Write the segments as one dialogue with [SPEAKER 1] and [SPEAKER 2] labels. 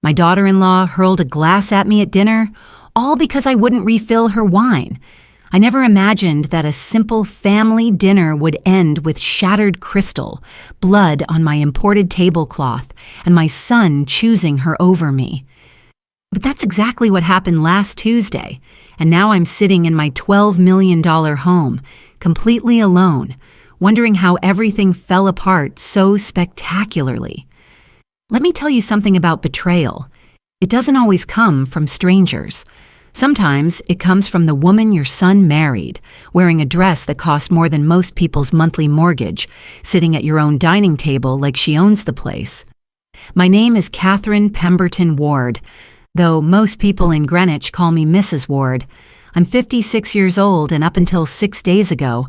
[SPEAKER 1] My daughter-in-law hurled a glass at me at dinner, all because I wouldn't refill her wine. I never imagined that a simple family dinner would end with shattered crystal, blood on my imported tablecloth, and my son choosing her over me. But that's exactly what happened last Tuesday, and now I'm sitting in my $12 million home, completely alone, wondering how everything fell apart so spectacularly. Let me tell you something about betrayal. It doesn't always come from strangers. Sometimes it comes from the woman your son married, wearing a dress that cost more than most people's monthly mortgage, sitting at your own dining table like she owns the place. My name is Catherine Pemberton Ward, though most people in Greenwich call me Mrs. Ward. I'm 56 years old, and up until 6 days ago,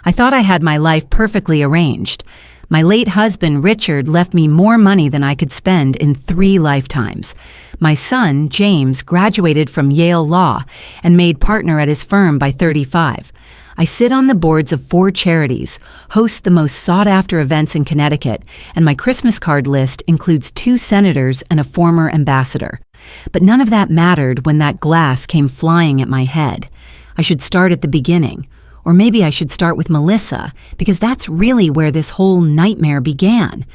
[SPEAKER 1] I thought I had my life perfectly arranged. My late husband, Richard, left me more money than I could spend in 3 lifetimes. My son, James, graduated from Yale Law and made partner at his firm by 35. I sit on the boards of 4 charities, host the most sought-after events in Connecticut, and my Christmas card list includes 2 senators and a former ambassador. But none of that mattered when that glass came flying at my head. I should start at the beginning. Or maybe I should start with Melissa, because that's really where this whole nightmare began.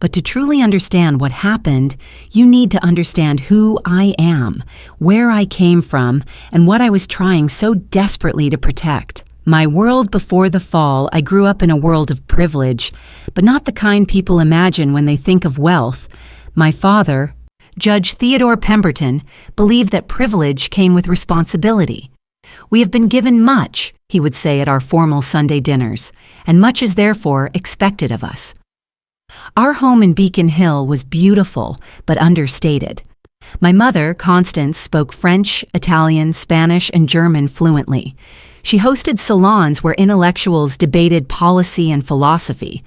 [SPEAKER 1] But to truly understand what happened, you need to understand who I am, where I came from, and what I was trying so desperately to protect. My world before the fall, I grew up in a world of privilege, but not the kind people imagine when they think of wealth. My father, Judge Theodore Pemberton, believed that privilege came with responsibility. "We have been given much," he would say at our formal Sunday dinners, "and much is therefore expected of us." Our home in Beacon Hill was beautiful, but understated. My mother, Constance, spoke French, Italian, Spanish, and German fluently. She hosted salons where intellectuals debated policy and philosophy.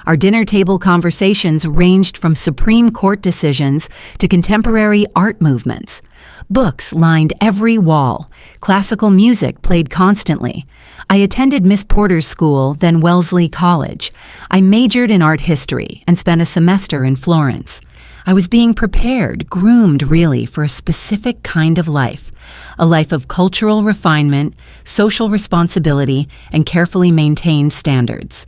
[SPEAKER 1] Our dinner table conversations ranged from Supreme Court decisions to contemporary art movements. Books lined every wall. Classical music played constantly. I attended Miss Porter's school, then Wellesley College. I majored in art history and spent a semester in Florence. I was being prepared, groomed really, for a specific kind of life. A life of cultural refinement, social responsibility, and carefully maintained standards.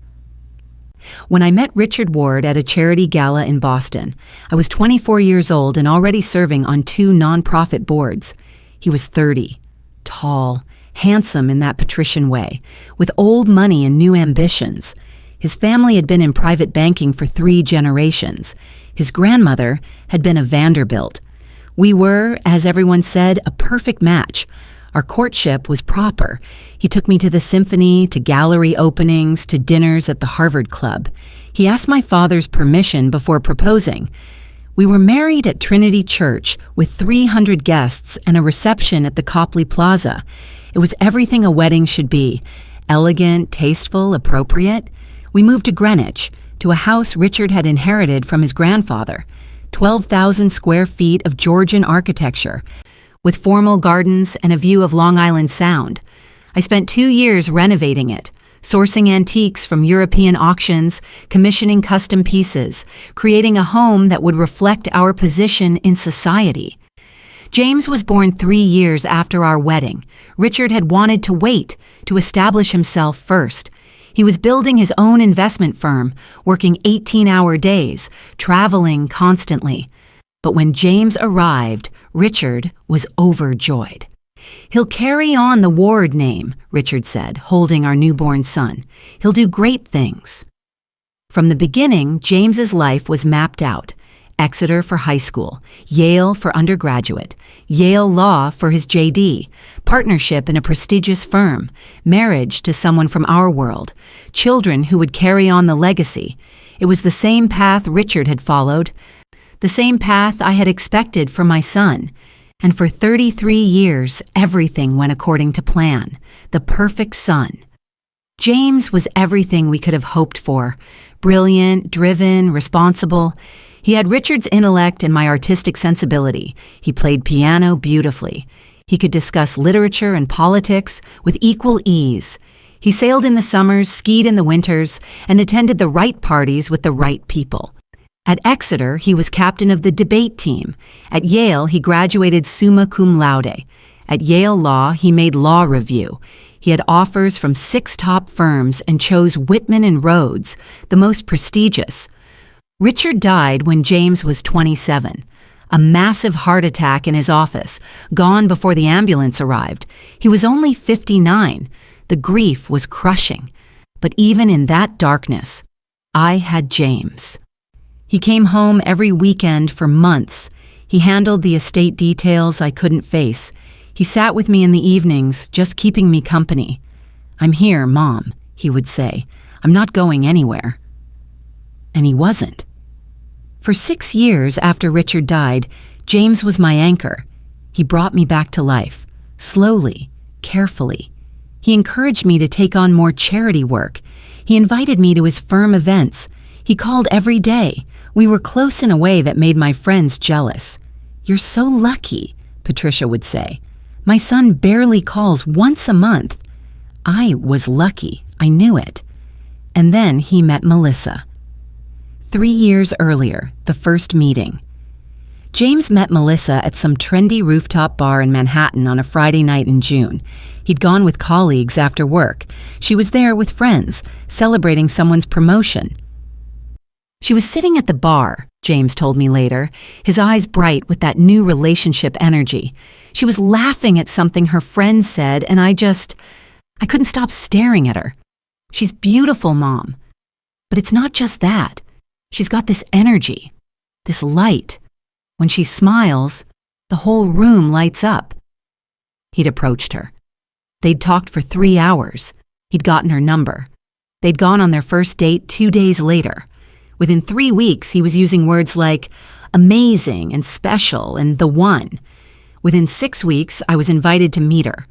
[SPEAKER 1] When I met Richard Ward at a charity gala in Boston, I was 24 years old and already serving on 2 nonprofit boards. He was 30, tall, handsome in that patrician way, with old money and new ambitions. His family had been in private banking for 3 generations. His grandmother had been a Vanderbilt. We were, as everyone said, a perfect match. Our courtship was proper. He took me to the symphony, to gallery openings, to dinners at the Harvard Club. He asked my father's permission before proposing. We were married at Trinity Church with 300 guests and a reception at the Copley Plaza. It was everything a wedding should be: elegant, tasteful, appropriate. We moved to Greenwich, to a house Richard had inherited from his grandfather. 12,000 square feet of Georgian architecture, with formal gardens and a view of Long Island Sound. I spent 2 years renovating it, sourcing antiques from European auctions, commissioning custom pieces, creating a home that would reflect our position in society. James was born 3 years after our wedding. Richard had wanted to wait to establish himself first. He was building his own investment firm, working 18-hour days, traveling constantly. But when James arrived, Richard was overjoyed. "He'll carry on the Ward name," Richard said, holding our newborn son. "He'll do great things." From the beginning, James's life was mapped out. Exeter for high school, Yale for undergraduate, Yale Law for his JD, partnership in a prestigious firm, marriage to someone from our world, children who would carry on the legacy. It was the same path Richard had followed, the same path I had expected for my son. And for 33 years, everything went according to plan, the perfect son. James was everything we could have hoped for: brilliant, driven, responsible. He had Richard's intellect and my artistic sensibility. He played piano beautifully. He could discuss literature and politics with equal ease. He sailed in the summers, skied in the winters, and attended the right parties with the right people. At Exeter, he was captain of the debate team. At Yale, he graduated summa cum laude. At Yale Law, he made law review. He had offers from 6 top firms and chose Whitman and Rhodes, the most prestigious. Richard died when James was 27. A massive heart attack in his office, gone before the ambulance arrived. He was only 59. The grief was crushing. But even in that darkness, I had James. He came home every weekend for months. He handled the estate details I couldn't face. He sat with me in the evenings, just keeping me company. "I'm here, Mom," he would say. "I'm not going anywhere." And he wasn't. For 6 years after Richard died, James was my anchor. He brought me back to life, slowly, carefully. He encouraged me to take on more charity work. He invited me to his firm events. He called every day. We were close in a way that made my friends jealous. "You're so lucky," Patricia would say. "My son barely calls once a month." I was lucky. I knew it. And then he met Melissa. 3 years earlier, the first meeting. James met Melissa at some trendy rooftop bar in Manhattan on a Friday night in June. He'd gone with colleagues after work. She was there with friends, celebrating someone's promotion. She was sitting at the bar, James told me later, his eyes bright with that new relationship energy. She was laughing at something her friend said, and I couldn't stop staring at her. "She's beautiful, Mom. But it's not just that. She's got this energy, this light. When she smiles, the whole room lights up." He'd approached her. They'd talked for 3 hours. He'd gotten her number. They'd gone on their first date 2 days later. Within 3 weeks, he was using words like amazing and special and the one. Within 6 weeks, I was invited to meet her.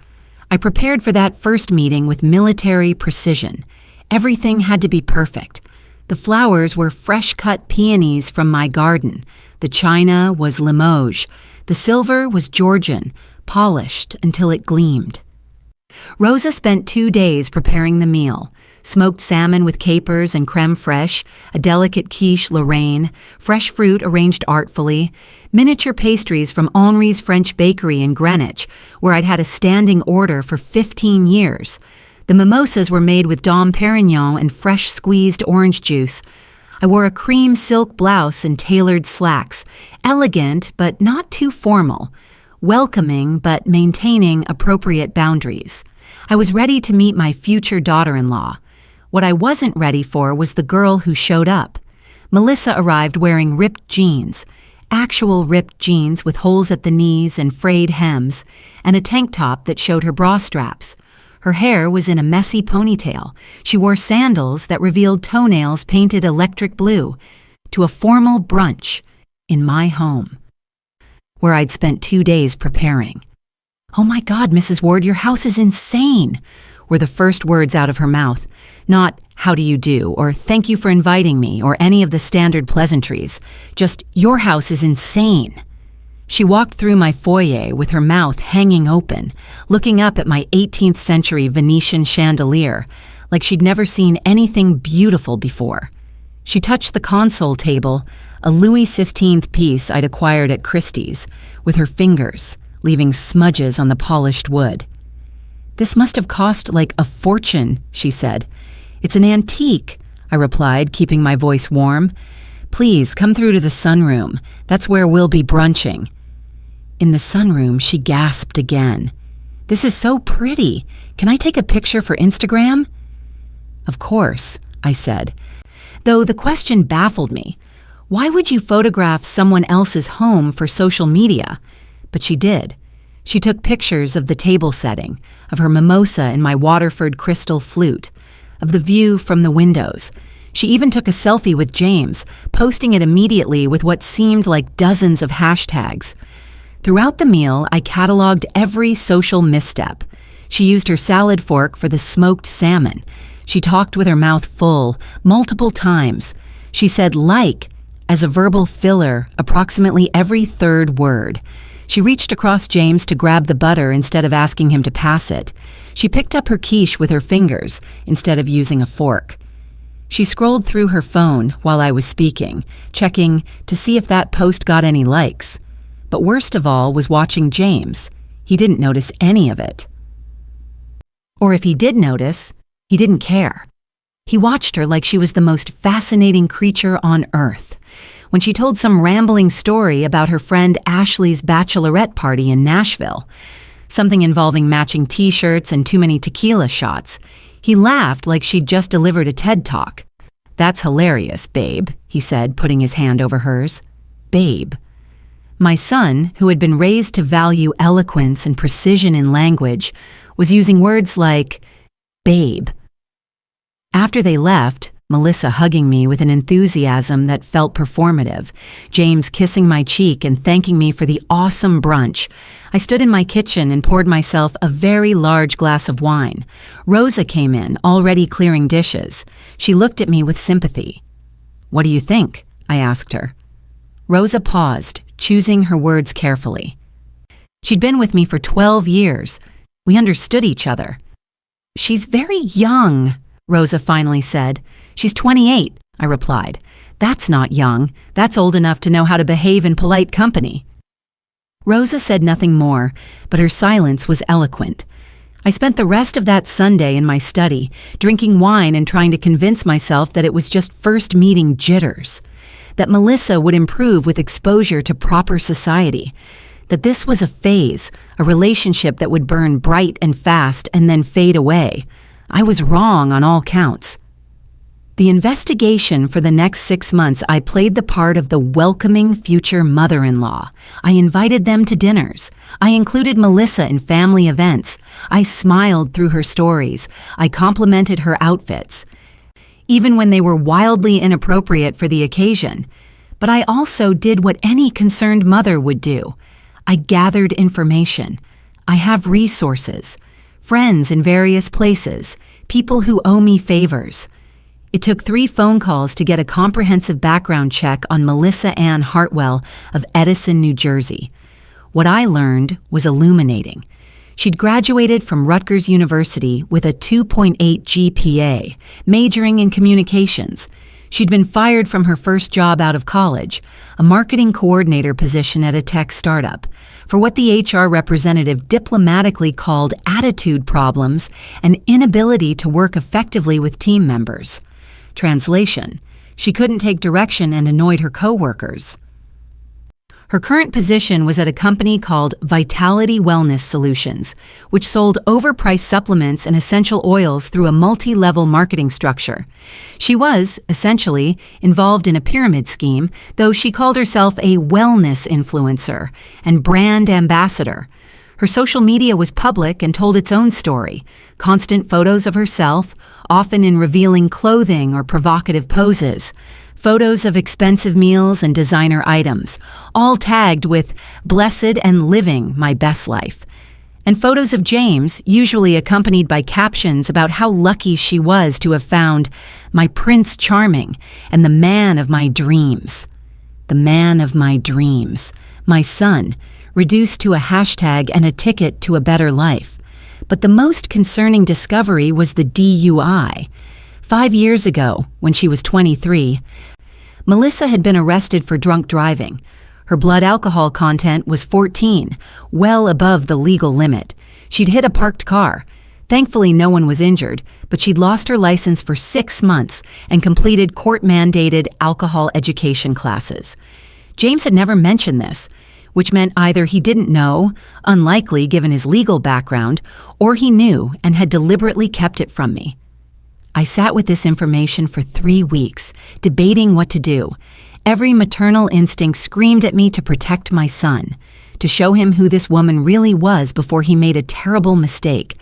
[SPEAKER 1] I prepared for that first meeting with military precision. Everything had to be perfect. The flowers were fresh-cut peonies from my garden. The china was Limoges. The silver was Georgian, polished until it gleamed. Rosa spent 2 days preparing the meal. Smoked salmon with capers and creme fraiche, a delicate quiche Lorraine, fresh fruit arranged artfully, miniature pastries from Henri's French Bakery in Greenwich, where I'd had a standing order for 15 years. The mimosas were made with Dom Perignon and fresh squeezed orange juice. I wore a cream silk blouse and tailored slacks, elegant but not too formal, welcoming but maintaining appropriate boundaries. I was ready to meet my future daughter-in-law. What I wasn't ready for was the girl who showed up. Melissa arrived wearing ripped jeans, actual ripped jeans with holes at the knees and frayed hems, and a tank top that showed her bra straps. Her hair was in a messy ponytail. She wore sandals that revealed toenails painted electric blue, to a formal brunch in my home, where I'd spent 2 days preparing. "Oh my God, Mrs. Ward, your house is insane," were the first words out of her mouth. Not, "How do you do?" or "Thank you for inviting me," or any of the standard pleasantries. Just, "Your house is insane." She walked through my foyer with her mouth hanging open, looking up at my 18th century Venetian chandelier, like she'd never seen anything beautiful before. She touched the console table, a Louis XV piece I'd acquired at Christie's, with her fingers, leaving smudges on the polished wood. "This must have cost like a fortune," she said. "It's an antique," I replied, keeping my voice warm. "Please come through to the sunroom. That's where we'll be brunching." In the sunroom, she gasped again. "This is so pretty. Can I take a picture for Instagram?" "Of course," I said, though the question baffled me. Why would you photograph someone else's home for social media? But she did. She took pictures of the table setting, of her mimosa and my Waterford crystal flute, of the view from the windows. She even took a selfie with James, posting it immediately with what seemed like dozens of hashtags. Throughout the meal, I cataloged every social misstep. She used her salad fork for the smoked salmon. She talked with her mouth full, multiple times. She said "like" as a verbal filler approximately every third word. She reached across James to grab the butter instead of asking him to pass it. She picked up her quiche with her fingers instead of using a fork. She scrolled through her phone while I was speaking, checking to see if that post got any likes. But worst of all was watching James. He didn't notice any of it. Or if he did notice, he didn't care. He watched her like she was the most fascinating creature on earth. When she told some rambling story about her friend Ashley's bachelorette party in Nashville, something involving matching t-shirts and too many tequila shots, he laughed like she'd just delivered a TED Talk. "That's hilarious, babe," he said, putting his hand over hers. Babe. My son, who had been raised to value eloquence and precision in language, was using words like babe. After they left, Melissa hugging me with an enthusiasm that felt performative, James kissing my cheek and thanking me for the awesome brunch, I stood in my kitchen and poured myself a very large glass of wine. Rosa came in, already clearing dishes. She looked at me with sympathy. "What do you think?" I asked her. Rosa paused, choosing her words carefully. She'd been with me for 12 years. We understood each other. "She's very young," Rosa finally said. "She's 28, I replied. "That's not young. That's old enough to know how to behave in polite company." Rosa said nothing more, but her silence was eloquent. I spent the rest of that Sunday in my study, drinking wine and trying to convince myself that it was just first meeting jitters, that Melissa would improve with exposure to proper society, that this was a phase, a relationship that would burn bright and fast and then fade away. I was wrong on all counts. The investigation for the next 6 months, I played the part of the welcoming future mother-in-law. I invited them to dinners. I included Melissa in family events. I smiled through her stories. I complimented her outfits, even when they were wildly inappropriate for the occasion. But I also did what any concerned mother would do. I gathered information. I have resources, friends in various places, people who owe me favors. It took 3 phone calls to get a comprehensive background check on Melissa Ann Hartwell of Edison, New Jersey. What I learned was illuminating. She'd graduated from Rutgers University with a 2.8 GPA, majoring in communications. She'd been fired from her first job out of college, a marketing coordinator position at a tech startup, for what the HR representative diplomatically called attitude problems and inability to work effectively with team members. Translation: she couldn't take direction and annoyed her coworkers. Her current position was at a company called Vitality Wellness Solutions, which sold overpriced supplements and essential oils through a multi-level marketing structure. She was, essentially, involved in a pyramid scheme, though she called herself a wellness influencer and brand ambassador. Her social media was public and told its own story, constant photos of herself, often in revealing clothing or provocative poses, photos of expensive meals and designer items, all tagged with "blessed and living my best life," and photos of James, usually accompanied by captions about how lucky she was to have found "my Prince Charming" and "the man of my dreams." The man of my dreams, my son, reduced to a hashtag and a ticket to a better life. But the most concerning discovery was the DUI. 5 years ago, when she was 23, Melissa had been arrested for drunk driving. Her blood alcohol content was 14, well above the legal limit. She'd hit a parked car. Thankfully, no one was injured, but she'd lost her license for 6 months and completed court-mandated alcohol education classes. James had never mentioned this, which meant either he didn't know, unlikely given his legal background, or he knew and had deliberately kept it from me. I sat with this information for 3 weeks, debating what to do. Every maternal instinct screamed at me to protect my son, to show him who this woman really was before he made a terrible mistake.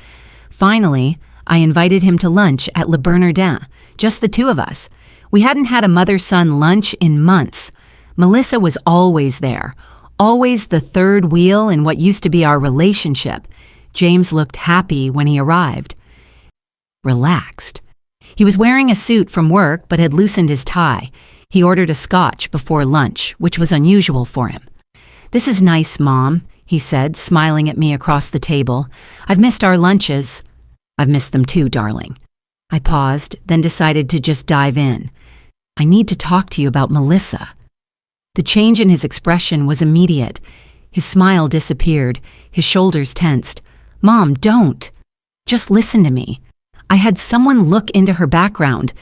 [SPEAKER 1] Finally, I invited him to lunch at Le Bernardin, just the 2 of us. We hadn't had a mother-son lunch in months. Melissa was always there, always the third wheel in what used to be our relationship. James looked happy when he arrived. Relaxed. He was wearing a suit from work but had loosened his tie. He ordered a scotch before lunch, which was unusual for him. "This is nice, Mom," he said, smiling at me across the table. "I've missed our lunches." "I've missed them too, darling." I paused, then decided to just dive in. I need to talk to you about Melissa. The change in his expression was immediate. His smile disappeared, his shoulders tensed. Mom, don't. Just listen to me. I had someone look into her background.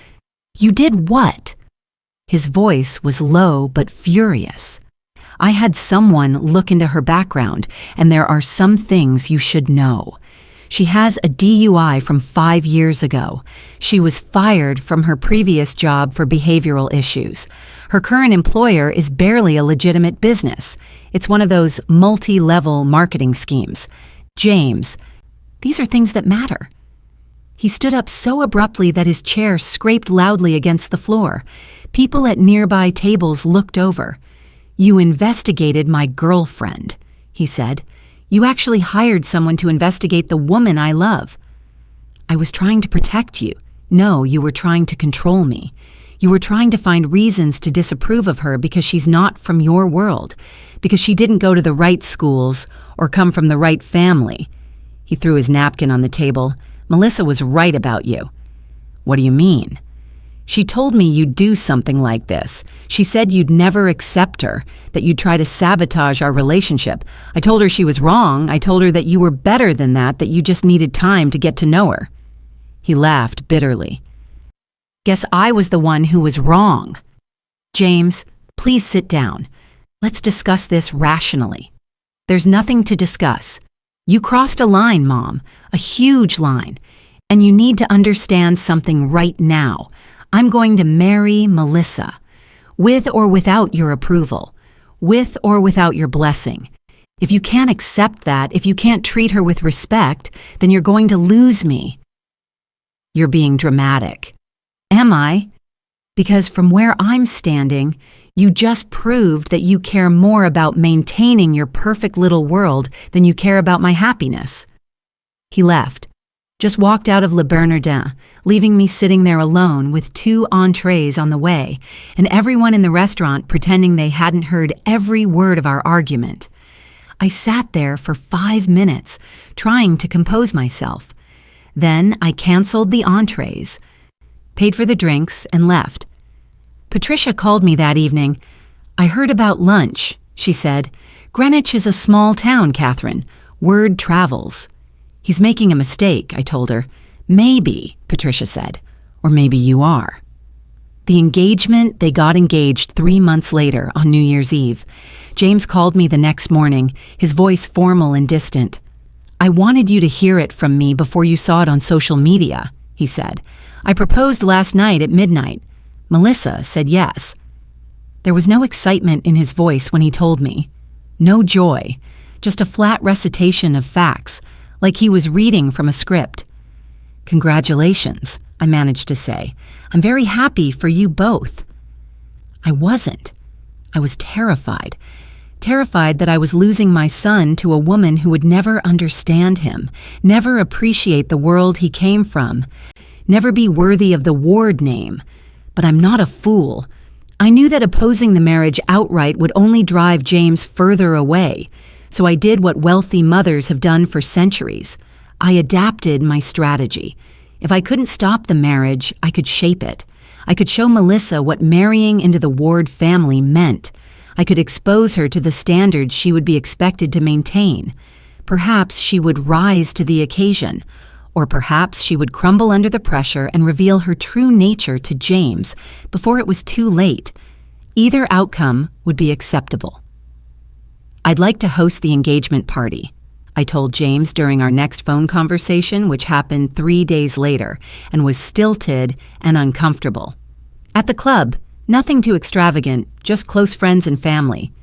[SPEAKER 1] You did what? His voice was low but furious. I had someone look into her background, and there are some things you should know. She has a DUI from 5 years ago. She was fired from her previous job for behavioral issues. Her current employer is barely a legitimate business. It's one of those multi-level marketing schemes. James, these are things that matter. He stood up so abruptly that his chair scraped loudly against the floor. People at nearby tables looked over. You investigated my girlfriend, he said. You actually hired someone to investigate the woman I love. I was trying to protect you. No, you were trying to control me. You were trying to find reasons to disapprove of her because she's not from your world, because she didn't go to the right schools or come from the right family. He threw his napkin on the table. Melissa was right about you. What do you mean? She told me you'd do something like this. She said you'd never accept her, that you'd try to sabotage our relationship. I told her she was wrong. I told her that you were better than that you just needed time to get to know her. He laughed bitterly. Guess I was the one who was wrong. James, please sit down. Let's discuss this rationally. There's nothing to discuss. You crossed a line, Mom, a huge line, and you need to understand something right now. I'm going to marry Melissa, with or without your approval, with or without your blessing. If you can't accept that, if you can't treat her with respect, then you're going to lose me. You're being dramatic. Am I? Because from where I'm standing, you just proved that you care more about maintaining your perfect little world than you care about my happiness. He left, just walked out of Le Bernardin, leaving me sitting there alone with 2 entrees on the way, and everyone in the restaurant pretending they hadn't heard every word of our argument. I sat there for 5 minutes, trying to compose myself. Then I canceled the entrees, paid for the drinks, and left. Patricia called me that evening. I heard about lunch, she said. Greenwich is a small town, Catherine. Word travels. He's making a mistake, I told her. Maybe, Patricia said. Or maybe you are. The engagement, they got engaged 3 months later on New Year's Eve. James called me the next morning, his voice formal and distant. I wanted you to hear it from me before you saw it on social media, he said. I proposed last night at midnight. Melissa said yes. There was no excitement in his voice when he told me. No joy, just a flat recitation of facts, like he was reading from a script. Congratulations, I managed to say. I'm very happy for you both. I wasn't. I was terrified. Terrified that I was losing my son to a woman who would never understand him, never appreciate the world he came from, never be worthy of the Ward name. But I'm not a fool. I knew that opposing the marriage outright would only drive James further away, so I did what wealthy mothers have done for centuries. I adapted my strategy. If I couldn't stop the marriage, I could shape it. I could show Melissa what marrying into the Ward family meant. I could expose her to the standards she would be expected to maintain. Perhaps she would rise to the occasion, or perhaps she would crumble under the pressure and reveal her true nature to James before it was too late. Either outcome would be acceptable. I'd like to host the engagement party, I told James during our next phone conversation, which happened 3 days later and was stilted and uncomfortable. At the club, nothing too extravagant, just close friends and family.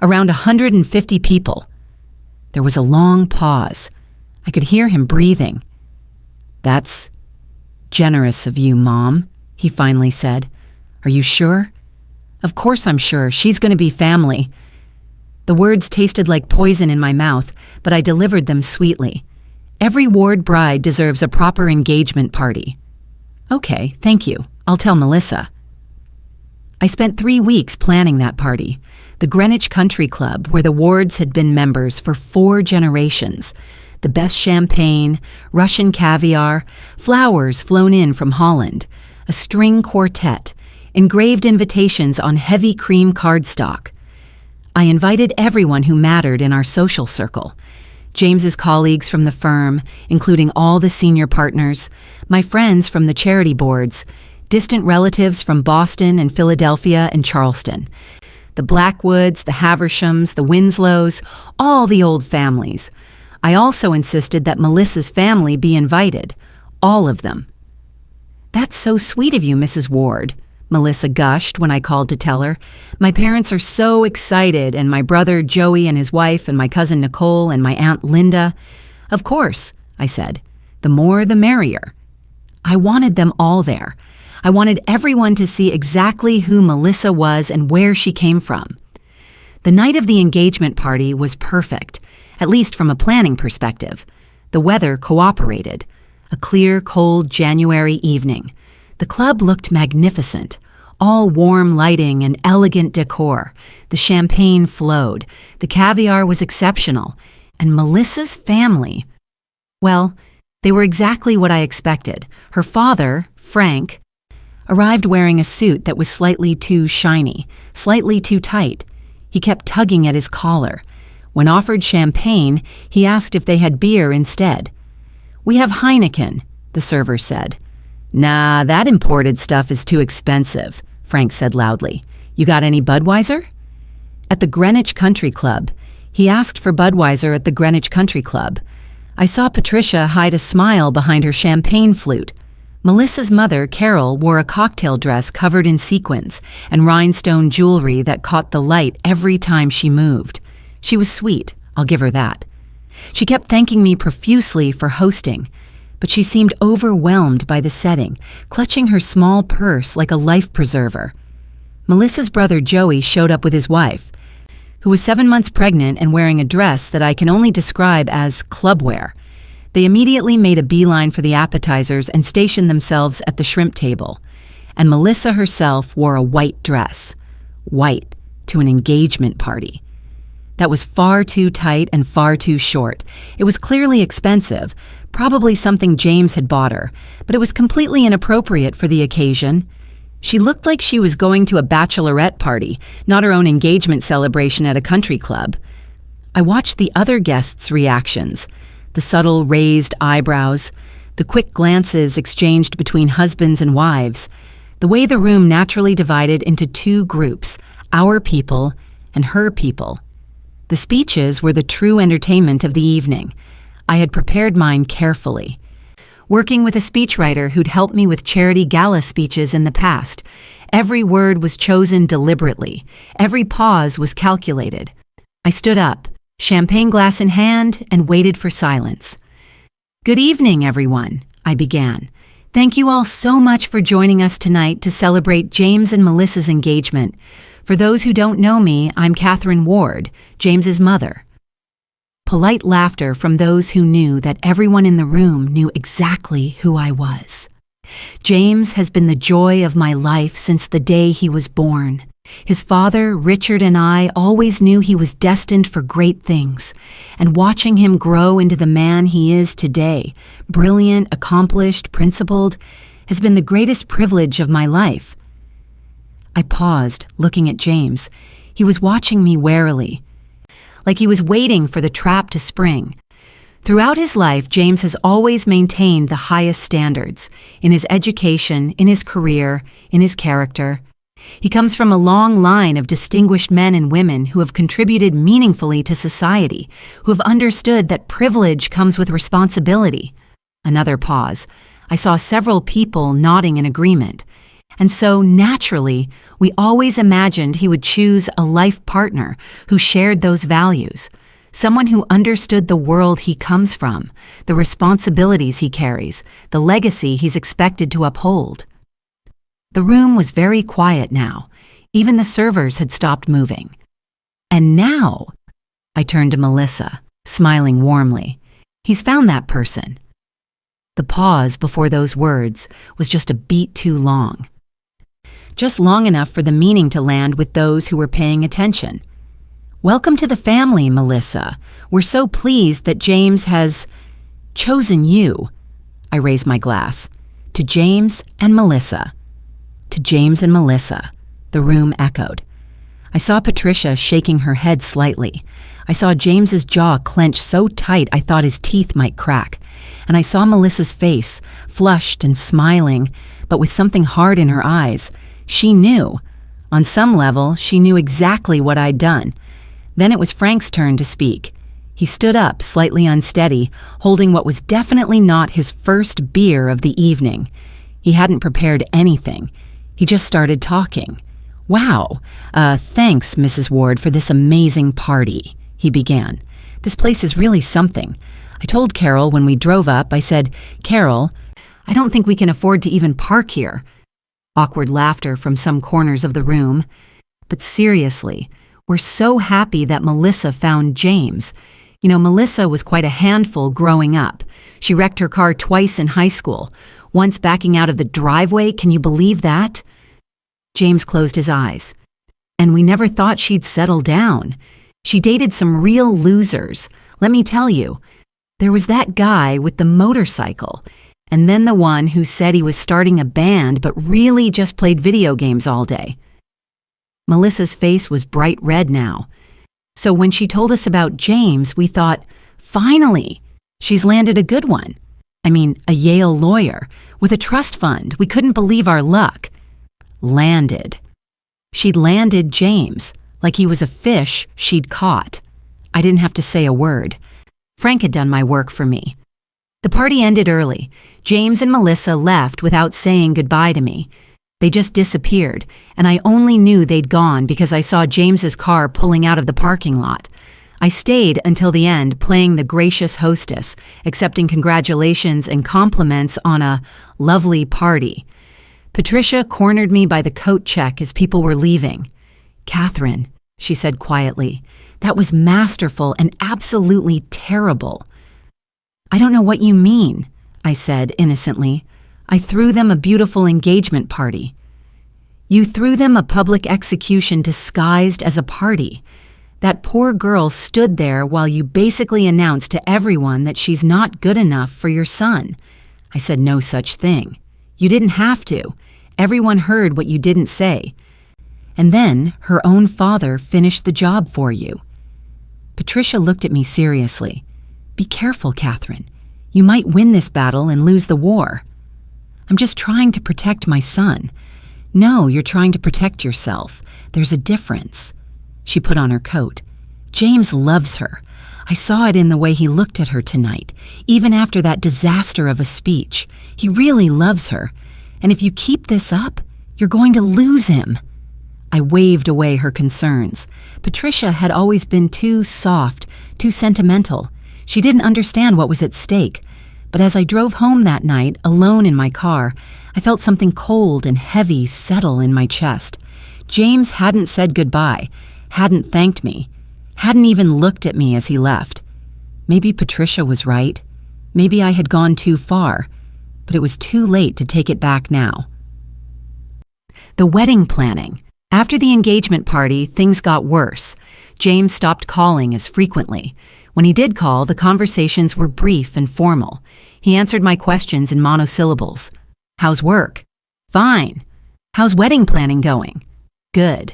[SPEAKER 1] Around 150 people. There was a long pause. I could hear him breathing. That's generous of you, Mom, he finally said. Are you sure? Of course I'm sure. She's going to be family. The words tasted like poison in my mouth, but I delivered them sweetly. Every Ward bride deserves a proper engagement party. Okay, thank you. I'll tell Melissa. I spent 3 weeks planning that party. The Greenwich Country Club, where the Wards had been members for 4 generations. the best champagne, Russian caviar, flowers flown in from Holland, a string quartet, engraved invitations on heavy cream cardstock. I invited everyone who mattered in our social circle. James's colleagues from the firm, including all the senior partners, my friends from the charity boards, distant relatives from Boston and Philadelphia and Charleston, the Blackwoods, the Havershams, the Winslows, all the old families. I also insisted that Melissa's family be invited, all of them. "That's so sweet of you, Mrs. Ward," Melissa gushed when I called to tell her. "My parents are so excited, and my brother Joey and his wife, and my cousin Nicole, and my Aunt Linda." "Of course," I said. "The more the merrier." I wanted them all there. I wanted everyone to see exactly who Melissa was and where she came from. The night of the engagement party was perfect, at least from a planning perspective. The weather cooperated. A clear, cold January evening. The club looked magnificent, all warm lighting and elegant decor. The champagne flowed, the caviar was exceptional, and Melissa's family, well, they were exactly what I expected. Her father, Frank, arrived wearing a suit that was slightly too shiny, slightly too tight. He kept tugging at his collar. When offered champagne, he asked if they had beer instead. "We have Heineken," the server said. "Nah, that imported stuff is too expensive," Frank said loudly. "You got any Budweiser?" At the Greenwich Country Club. He asked for Budweiser at the Greenwich Country Club. I saw Patricia hide a smile behind her champagne flute. Melissa's mother, Carol, wore a cocktail dress covered in sequins and rhinestone jewelry that caught the light every time she moved. She was sweet, I'll give her that. She kept thanking me profusely for hosting, but she seemed overwhelmed by the setting, clutching her small purse like a life preserver. Melissa's brother Joey showed up with his wife, who was 7 months pregnant and wearing a dress that I can only describe as clubwear. They immediately made a beeline for the appetizers and stationed themselves at the shrimp table. And Melissa herself wore a white dress. White, to an engagement party. That was far too tight and far too short. It was clearly expensive, probably something James had bought her, but it was completely inappropriate for the occasion. She looked like she was going to a bachelorette party, not her own engagement celebration at a country club. I watched the other guests' reactions. The subtle raised eyebrows, the quick glances exchanged between husbands and wives, the way the room naturally divided into two groups, our people and her people. The speeches were the true entertainment of the evening. I had prepared mine carefully. Working with a speechwriter who'd helped me with charity gala speeches in the past, every word was chosen deliberately. Every pause was calculated. I stood up, champagne glass in hand, and waited for silence. "Good evening, everyone," I began. "Thank you all so much for joining us tonight to celebrate James and Melissa's engagement. For those who don't know me, I'm Catherine Ward, James's mother." Polite laughter from those who knew that everyone in the room knew exactly who I was. James has been the joy of my life since the day he was born. His father, Richard, and I always knew he was destined for great things, and watching him grow into the man he is today, brilliant, accomplished, principled, has been the greatest privilege of my life. I paused, looking at James. He was watching me warily, like he was waiting for the trap to spring. Throughout his life, James has always maintained the highest standards, in his education, in his career, in his character. He comes from a long line of distinguished men and women who have contributed meaningfully to society, who have understood that privilege comes with responsibility. Another pause. I saw several people nodding in agreement. And so, naturally, we always imagined he would choose a life partner who shared those values, someone who understood the world he comes from, the responsibilities he carries, the legacy he's expected to uphold. The room was very quiet now. Even the servers had stopped moving. And now, I turned to Melissa, smiling warmly. He's found that person. The pause before those words was just a beat too long. Just long enough for the meaning to land with those who were paying attention. "Welcome to the family, Melissa. We're so pleased that James has chosen you." I raised my glass. "To James and Melissa." "To James and Melissa," the room echoed. I saw Patricia shaking her head slightly. I saw James's jaw clench so tight I thought his teeth might crack. And I saw Melissa's face, flushed and smiling, but with something hard in her eyes. She knew. On some level, she knew exactly what I'd done. Then it was Frank's turn to speak. He stood up, slightly unsteady, holding what was definitely not his first beer of the evening. He hadn't prepared anything. He just started talking. "Wow, thanks, Mrs. Ward, for this amazing party," he began. "This place is really something. I told Carol when we drove up, I said, 'Carol, I don't think we can afford to even park here.'" Awkward laughter from some corners of the room. "But seriously, we're so happy that Melissa found James. You know, Melissa was quite a handful growing up. She wrecked her car twice in high school, once backing out of the driveway. Can you believe that?" James closed his eyes. "And we never thought she'd settle down. She dated some real losers. Let me tell you, there was that guy with the motorcycle, and then the one who said he was starting a band but really just played video games all day." Melissa's face was bright red now. "So when she told us about James, we thought, finally, she's landed a good one. I mean, a Yale lawyer, with a trust fund. We couldn't believe our luck." Landed. She'd landed James, like he was a fish she'd caught. I didn't have to say a word. Frank had done my work for me. The party ended early. James and Melissa left without saying goodbye to me. They just disappeared, and I only knew they'd gone because I saw James's car pulling out of the parking lot. I stayed until the end, playing the gracious hostess, accepting congratulations and compliments on a lovely party. Patricia cornered me by the coat check as people were leaving. "Catherine," she said quietly, "that was masterful and absolutely terrible." "I don't know what you mean," I said innocently. "I threw them a beautiful engagement party." "You threw them a public execution disguised as a party. That poor girl stood there while you basically announced to everyone that she's not good enough for your son." I said no such thing. "You didn't have to. Everyone heard what you didn't say. And then her own father finished the job for you." Patricia looked at me seriously. "Be careful, Catherine. You might win this battle and lose the war." "I'm just trying to protect my son." "No, you're trying to protect yourself. There's a difference." She put on her coat. "James loves her. I saw it in the way he looked at her tonight, even after that disaster of a speech. He really loves her. And if you keep this up, you're going to lose him." I waved away her concerns. Patricia had always been too soft, too sentimental. She didn't understand what was at stake. But as I drove home that night, alone in my car, I felt something cold and heavy settle in my chest. James hadn't said goodbye, hadn't thanked me, hadn't even looked at me as he left. Maybe Patricia was right. Maybe I had gone too far, but it was too late to take it back now. The wedding planning. After the engagement party, things got worse. James stopped calling as frequently. When he did call, the conversations were brief and formal. He answered my questions in monosyllables. "How's work?" "Fine." "How's wedding planning going?" "Good."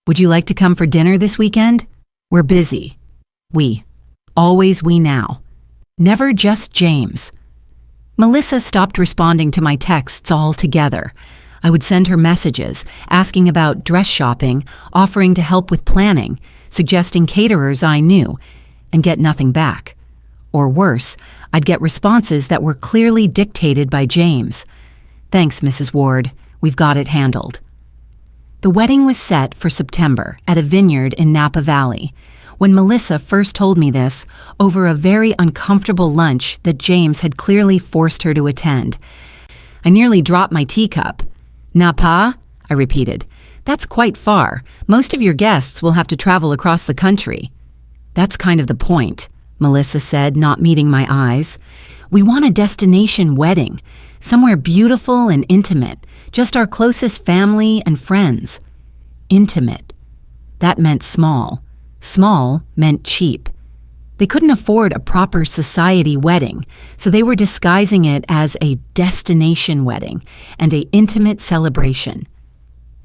[SPEAKER 1] "Would you like to come for dinner this weekend?" "We're busy." We. Always we now. Never just James. Melissa stopped responding to my texts altogether. I would send her messages, asking about dress shopping, offering to help with planning, suggesting caterers I knew, and get nothing back. Or worse, I'd get responses that were clearly dictated by James. "Thanks, Mrs. Ward. We've got it handled." The wedding was set for September at a vineyard in Napa Valley. When Melissa first told me this, over a very uncomfortable lunch that James had clearly forced her to attend, I nearly dropped my teacup. "Napa?" I repeated. "That's quite far. Most of your guests will have to travel across the country." "That's kind of the point," Melissa said, not meeting my eyes. "We want a destination wedding, somewhere beautiful and intimate, just our closest family and friends." Intimate. That meant small. Small meant cheap. They couldn't afford a proper society wedding, so they were disguising it as a destination wedding and an intimate celebration.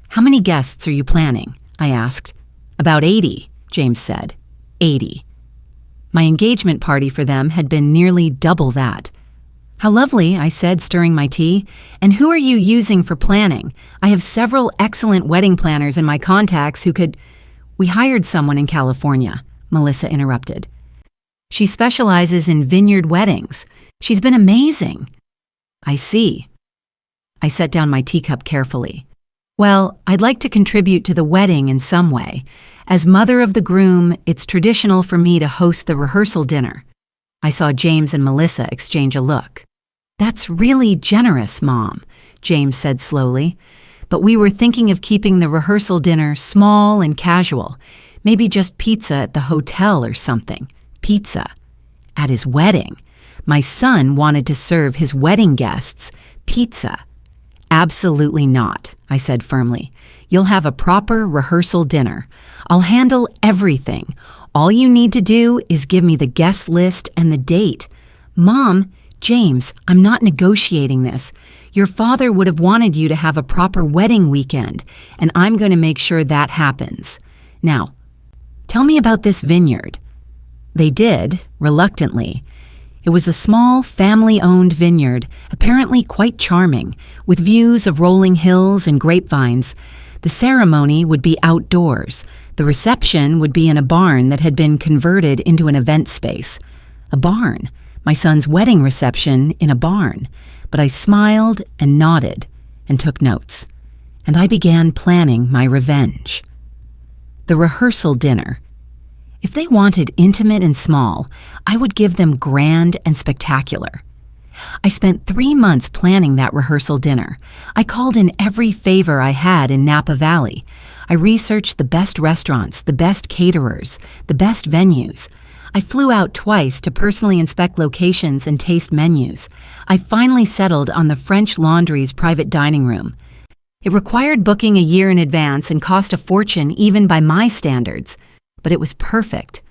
[SPEAKER 1] "How many guests are you planning?" I asked. "About 80, James said. 80. My engagement party for them had been nearly double that. "How lovely," I said, stirring my tea. "And who are you using for planning? I have several excellent wedding planners in my contacts who could—" "We hired someone in California," Melissa interrupted. "She specializes in vineyard weddings. She's been amazing." "I see." I set down my teacup carefully. "Well, I'd like to contribute to the wedding in some way. As mother of the groom, it's traditional for me to host the rehearsal dinner." I saw James and Melissa exchange a look. "That's really generous, Mom," James said slowly. "But we were thinking of keeping the rehearsal dinner small and casual. Maybe just pizza at the hotel or something." Pizza. At his wedding. My son wanted to serve his wedding guests pizza. "Absolutely not," I said firmly. "You'll have a proper rehearsal dinner. I'll handle everything. All you need to do is give me the guest list and the date." "Mom, James, I'm not negotiating this. Your father would have wanted you to have a proper wedding weekend, and I'm going to make sure that happens. Now, tell me about this vineyard." They did, reluctantly. It was a small, family-owned vineyard, apparently quite charming, with views of rolling hills and grapevines. The ceremony would be outdoors. The reception would be in a barn that had been converted into an event space. A barn. My son's wedding reception in a barn. But I smiled and nodded and took notes. And I began planning my revenge. The rehearsal dinner. If they wanted intimate and small, I would give them grand and spectacular. I spent 3 months planning that rehearsal dinner. I called in every favor I had in Napa Valley. I researched the best restaurants, the best caterers, the best venues. I flew out twice to personally inspect locations and taste menus. I finally settled on the French Laundry's private dining room. It required booking a year in advance and cost a fortune even by my standards. But it was perfect.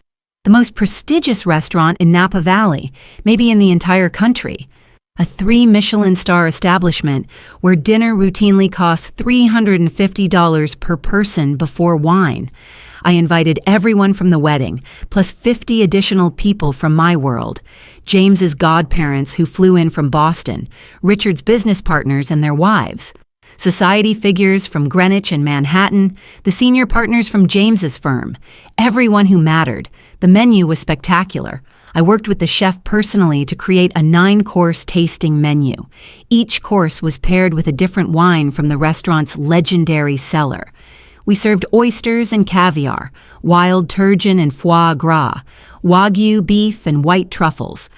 [SPEAKER 1] The most prestigious restaurant in Napa Valley, maybe in the entire country. A 3 Michelin star establishment where dinner routinely costs $350 per person before wine. I invited everyone from the wedding, plus 50 additional people from my world. James's godparents who flew in from Boston, Richard's business partners and their wives. Society figures from Greenwich and Manhattan, the senior partners from James's firm, everyone who mattered. The menu was spectacular. I worked with the chef personally to create a 9-course tasting menu. Each course was paired with a different wine from the restaurant's legendary cellar. We served oysters and caviar, wild turgeon and foie gras, wagyu beef and white truffles.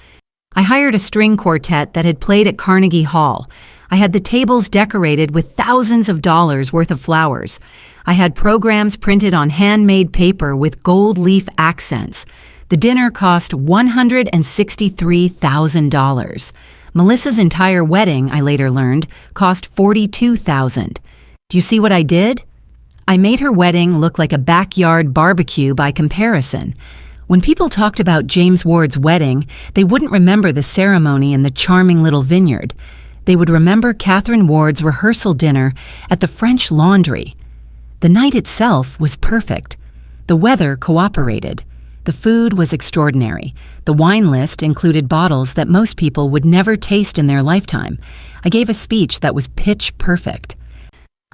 [SPEAKER 1] I hired a string quartet that had played at Carnegie Hall. I had the tables decorated with thousands of dollars worth of flowers. I had programs printed on handmade paper with gold leaf accents. The dinner cost $163,000. Melissa's entire wedding, I later learned, cost $42,000. Do you see what I did? I made her wedding look like a backyard barbecue by comparison. When people talked about James Ward's wedding, they wouldn't remember the ceremony in the charming little vineyard. They would remember Catherine Ward's rehearsal dinner at the French Laundry. The night itself was perfect. The weather cooperated. The food was extraordinary. The wine list included bottles that most people would never taste in their lifetime. I gave a speech that was pitch perfect.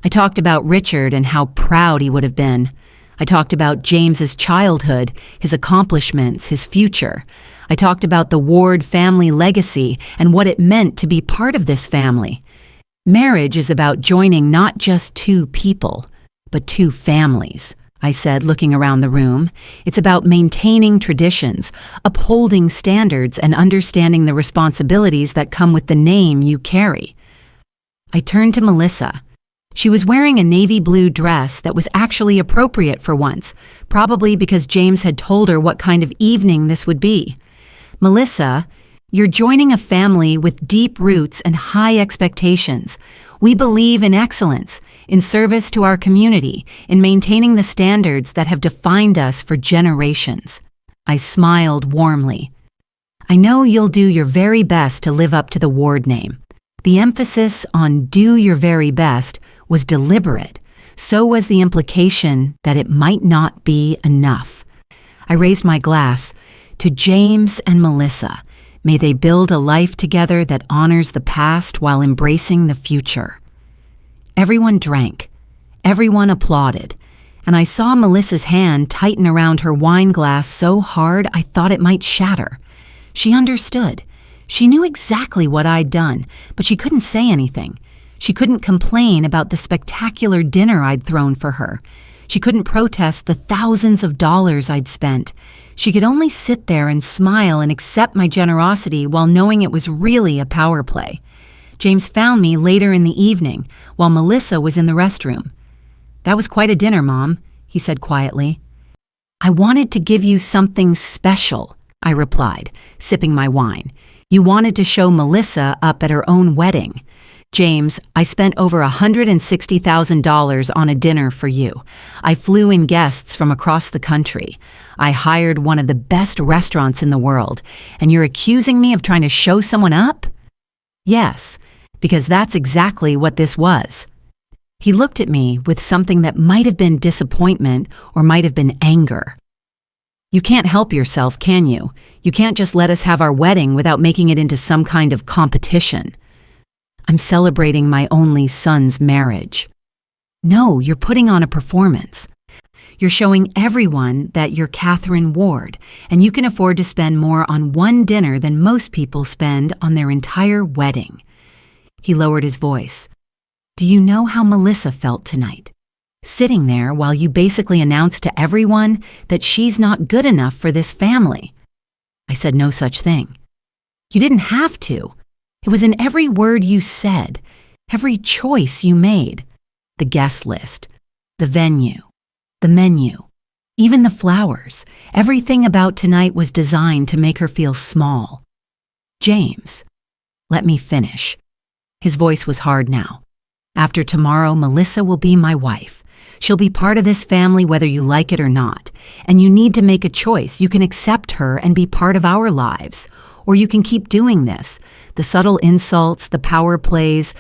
[SPEAKER 1] I talked about Richard and how proud he would have been. I talked about James's childhood, his accomplishments, his future. I talked about the Ward family legacy and what it meant to be part of this family. Marriage is about joining not just 2 people, but 2 families, I said, looking around the room. It's about maintaining traditions, upholding standards, and understanding the responsibilities that come with the name you carry. I turned to Melissa. She was wearing a navy blue dress that was actually appropriate for once, probably because James had told her what kind of evening this would be. "Melissa, You're joining a family with deep roots and high expectations. We believe in excellence, in service to our community, in maintaining the standards that have defined us for generations. I smiled warmly. I know you'll do your very best to live up to the ward name. The emphasis on do your very best was deliberate. So was the implication that it might not be enough. I raised my glass. To James and Melissa, may they build a life together that honors the past while embracing the future. Everyone drank. Everyone applauded. And I saw Melissa's hand tighten around her wine glass so hard I thought it might shatter. She understood. She knew exactly what I'd done, but she couldn't say anything. She couldn't complain about the spectacular dinner I'd thrown for her. She couldn't protest the thousands of dollars I'd spent. She could only sit there and smile and accept my generosity while knowing it was really a power play. James found me later in the evening while Melissa was in the restroom. "That was quite a dinner, Mom," he said quietly. "I wanted to give you something special," I replied, sipping my wine. "You wanted to show Melissa up at her own wedding. James, I spent over $160,000 on a dinner for you. I flew in guests from across the country. I hired one of the best restaurants in the world, and you're accusing me of trying to show someone up?" "Yes, because that's exactly what this was." He looked at me with something that might have been disappointment or might have been anger. "You can't help yourself, can you? You can't just let us have our wedding without making it into some kind of competition." "I'm celebrating my only son's marriage." "No, you're putting on a performance. You're showing everyone that you're Catherine Ward, and you can afford to spend more on one dinner than most people spend on their entire wedding." He lowered his voice. "Do you know how Melissa felt tonight? Sitting there while you basically announced to everyone that she's not good enough for this family." I said no such thing. "You didn't have to. It was in every word you said, every choice you made. The guest list, the venue, the menu, even the flowers. Everything about tonight was designed to make her feel small." "James, let me finish." His voice was hard now. "After tomorrow, Melissa will be my wife. She'll be part of this family whether you like it or not. And you need to make a choice. You can accept her and be part of our lives. Or you can keep doing this. The subtle insults, the power plays,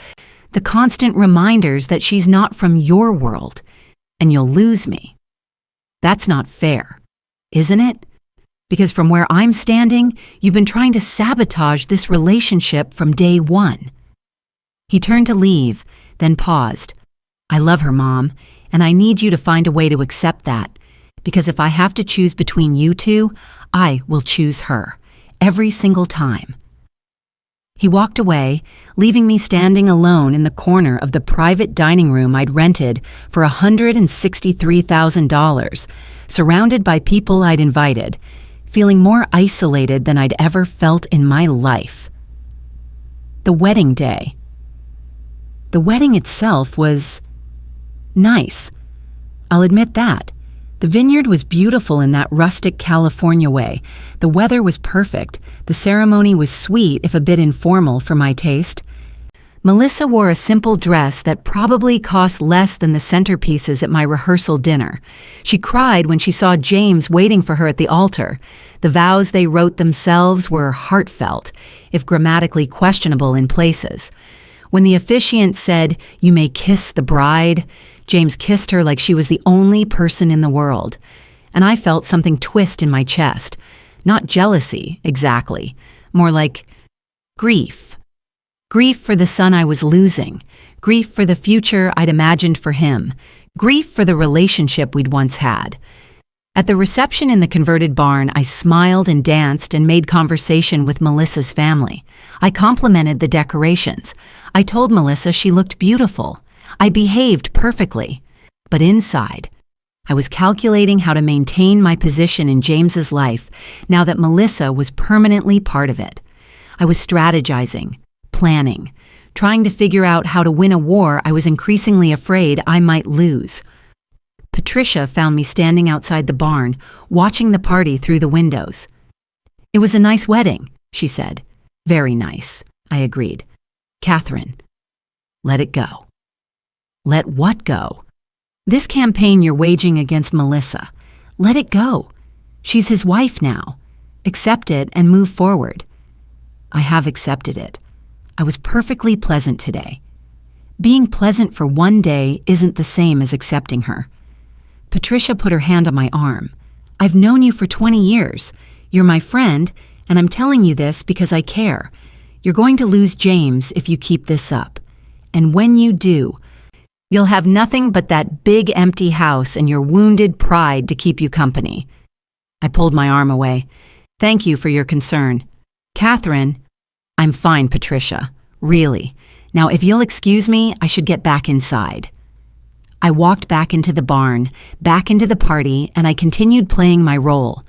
[SPEAKER 1] the constant reminders that she's not from your world. And you'll lose me. That's not fair, isn't it? Because from where I'm standing, you've been trying to sabotage this relationship from day one." He turned to leave, then paused. "I love her, Mom, and I need you to find a way to accept that. Because if I have to choose between you two, I will choose her. Every single time." He walked away, leaving me standing alone in the corner of the private dining room I'd rented for $163,000, surrounded by people I'd invited, feeling more isolated than I'd ever felt in my life. The wedding day. The wedding itself was nice. I'll admit that. The vineyard was beautiful in that rustic California way. The weather was perfect. The ceremony was sweet, if a bit informal for my taste. Melissa wore a simple dress that probably cost less than the centerpieces at my rehearsal dinner. She cried when she saw James waiting for her at the altar. The vows they wrote themselves were heartfelt, if grammatically questionable in places. When the officiant said, "You may kiss the bride," James kissed her like she was the only person in the world. And I felt something twist in my chest. Not jealousy, exactly. More like grief. Grief for the son I was losing. Grief for the future I'd imagined for him. Grief for the relationship we'd once had. At the reception in the converted barn, I smiled and danced and made conversation with Melissa's family. I complimented the decorations. I told Melissa she looked beautiful. I behaved perfectly. But inside, I was calculating how to maintain my position in James's life now that Melissa was permanently part of it. I was strategizing, planning, trying to figure out how to win a war I was increasingly afraid I might lose. Patricia found me standing outside the barn, watching the party through the windows. "It was a nice wedding," she said. Very nice, I agreed. Catherine, let it go. Let what go? This campaign you're waging against Melissa. Let it go. She's his wife now. Accept it and move forward. I have accepted it. I was perfectly pleasant today. Being pleasant for one day isn't the same as accepting her. Patricia put her hand on my arm. I've known you for 20 years. You're my friend, and I'm telling you this because I care. You're going to lose James if you keep this up. And when you do, you'll have nothing but that big empty house and your wounded pride to keep you company. I pulled my arm away. Thank you for your concern. Catherine, I'm fine, Patricia. Really. Now, if you'll excuse me, I should get back inside. I walked back into the barn, back into the party, and I continued playing my role.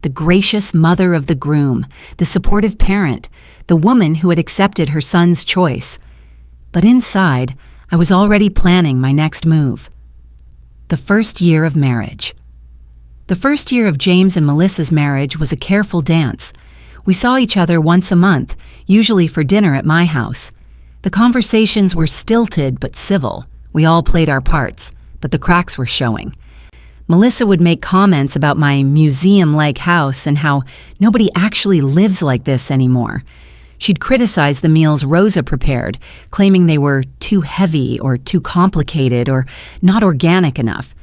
[SPEAKER 1] The gracious mother of the groom, the supportive parent, the woman who had accepted her son's choice. But inside, I was already planning my next move. The first year of marriage. The first year of James and Melissa's marriage was a careful dance. We saw each other once a month, usually for dinner at my house. The conversations were stilted but civil. We all played our parts, but the cracks were showing. Melissa would make comments about my museum-like house and how nobody actually lives like this anymore. She'd criticize the meals Rosa prepared, claiming they were too heavy or too complicated or not organic enough.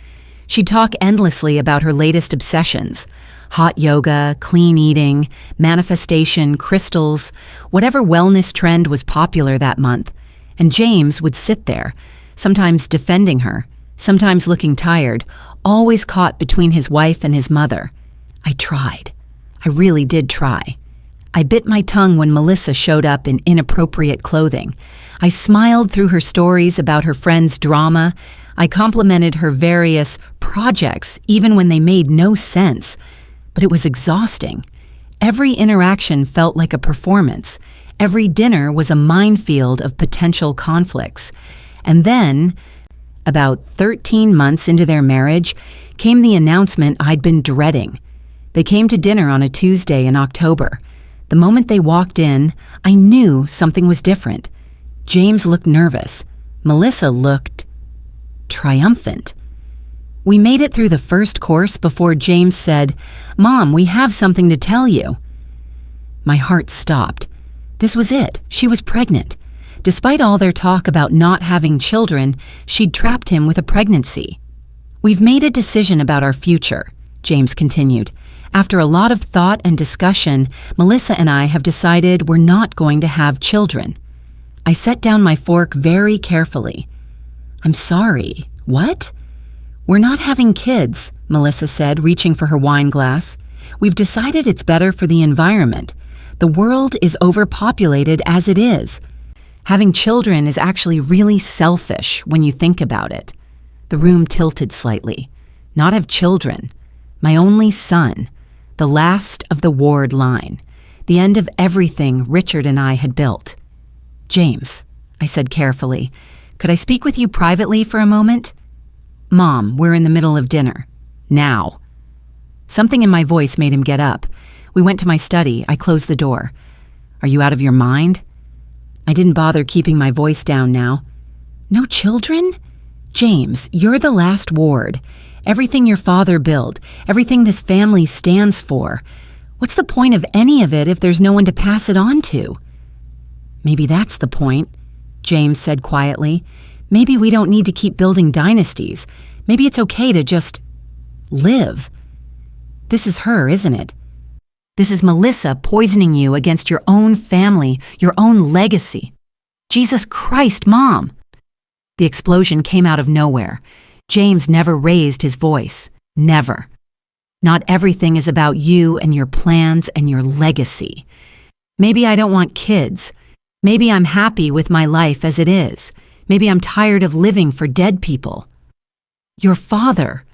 [SPEAKER 1] She'd talk endlessly about her latest obsessions: hot yoga, clean eating, manifestation, crystals, whatever wellness trend was popular that month. And James would sit there, sometimes defending her, sometimes looking tired, always caught between his wife and his mother. I tried. I really did try. I bit my tongue when Melissa showed up in inappropriate clothing. I smiled through her stories about her friend's drama. I complimented her various projects, even when they made no sense. But it was exhausting. Every interaction felt like a performance. Every dinner was a minefield of potential conflicts. And then, about 13 months into their marriage, came the announcement I'd been dreading. They came to dinner on a Tuesday in October. The moment they walked in, I knew something was different. James looked nervous. Melissa looked triumphant. We made it through the first course before James said, "Mom, we have something to tell you." My heart stopped. This was it. She was pregnant. Despite all their talk about not having children, she'd trapped him with a pregnancy. "We've made a decision about our future," James continued. "After a lot of thought and discussion, Melissa and I have decided we're not going to have children." I set down my fork very carefully. "I'm sorry. What?" "We're not having kids," Melissa said, reaching for her wine glass. "We've decided it's better for the environment. The world is overpopulated as it is. Having children is actually really selfish when you think about it." The room tilted slightly. Not have children. My only son. The last of the Ward line. The end of everything Richard and I had built. "James," I said carefully, "could I speak with you privately for a moment?" "Mom, we're in the middle of dinner. Now." Something in my voice made him get up. We went to my study. I closed the door. "Are you out of your mind?" I didn't bother keeping my voice down now. "No children? James, you're the last Ward. Everything your father built, everything this family stands for. What's the point of any of it if there's no one to pass it on to?" "Maybe that's the point," James said quietly. "Maybe we don't need to keep building dynasties. Maybe it's okay to just live. This is her, isn't it? This is Melissa poisoning you against your own family, your own legacy. Jesus Christ, Mom!" The explosion came out of nowhere. James never raised his voice. Never. "Not everything is about you and your plans and your legacy. Maybe I don't want kids. Maybe I'm happy with my life as it is. Maybe I'm tired of living for dead people. Your father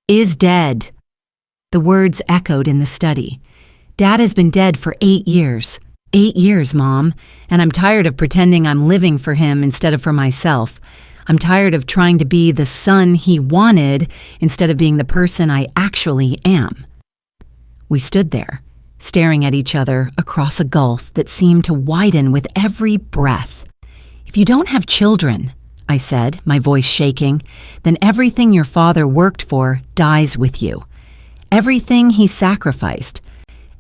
[SPEAKER 1] is dead." The words echoed in the study. "Dad has been dead for 8 years. 8 years, Mom, and I'm tired of pretending I'm living for him instead of for myself. I'm tired of trying to be the son he wanted instead of being the person I actually am." We stood there, staring at each other across a gulf that seemed to widen with every breath. "If you don't have children," I said, my voice shaking, "then everything your father worked for dies with you. Everything he sacrificed,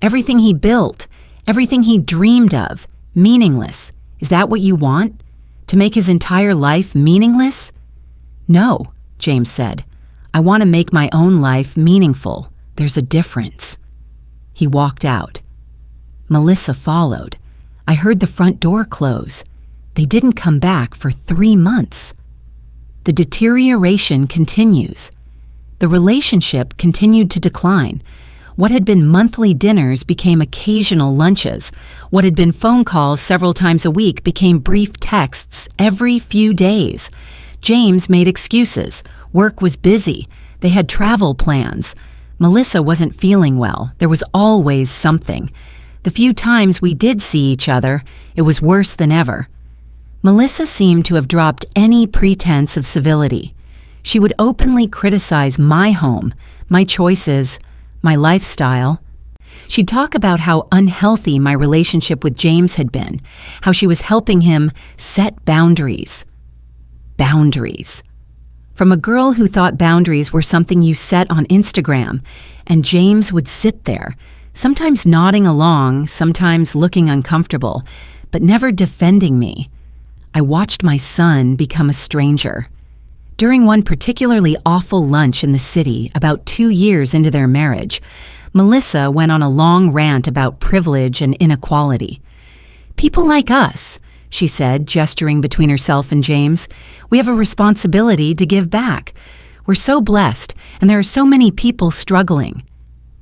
[SPEAKER 1] everything he built, everything he dreamed of, meaningless. Is that what you want? To make his entire life meaningless?" "No," James said. "I want to make my own life meaningful. There's a difference." He walked out. Melissa followed. I heard the front door close. They didn't come back for 3 months. The deterioration continues. The relationship continued to decline. What had been monthly dinners became occasional lunches. What had been phone calls several times a week became brief texts every few days. James made excuses. Work was busy. They had travel plans. Melissa wasn't feeling well. There was always something. The few times we did see each other, it was worse than ever. Melissa seemed to have dropped any pretense of civility. She would openly criticize my home, my choices, my lifestyle. She'd talk about how unhealthy my relationship with James had been, how she was helping him set boundaries. Boundaries. From a girl who thought boundaries were something you set on Instagram, and James would sit there, sometimes nodding along, sometimes looking uncomfortable, but never defending me. I watched my son become a stranger. During one particularly awful lunch in the city, about 2 years into their marriage, Melissa went on a long rant about privilege and inequality. "People like us," she said, gesturing between herself and James, "we have a responsibility to give back. We're so blessed, and there are so many people struggling.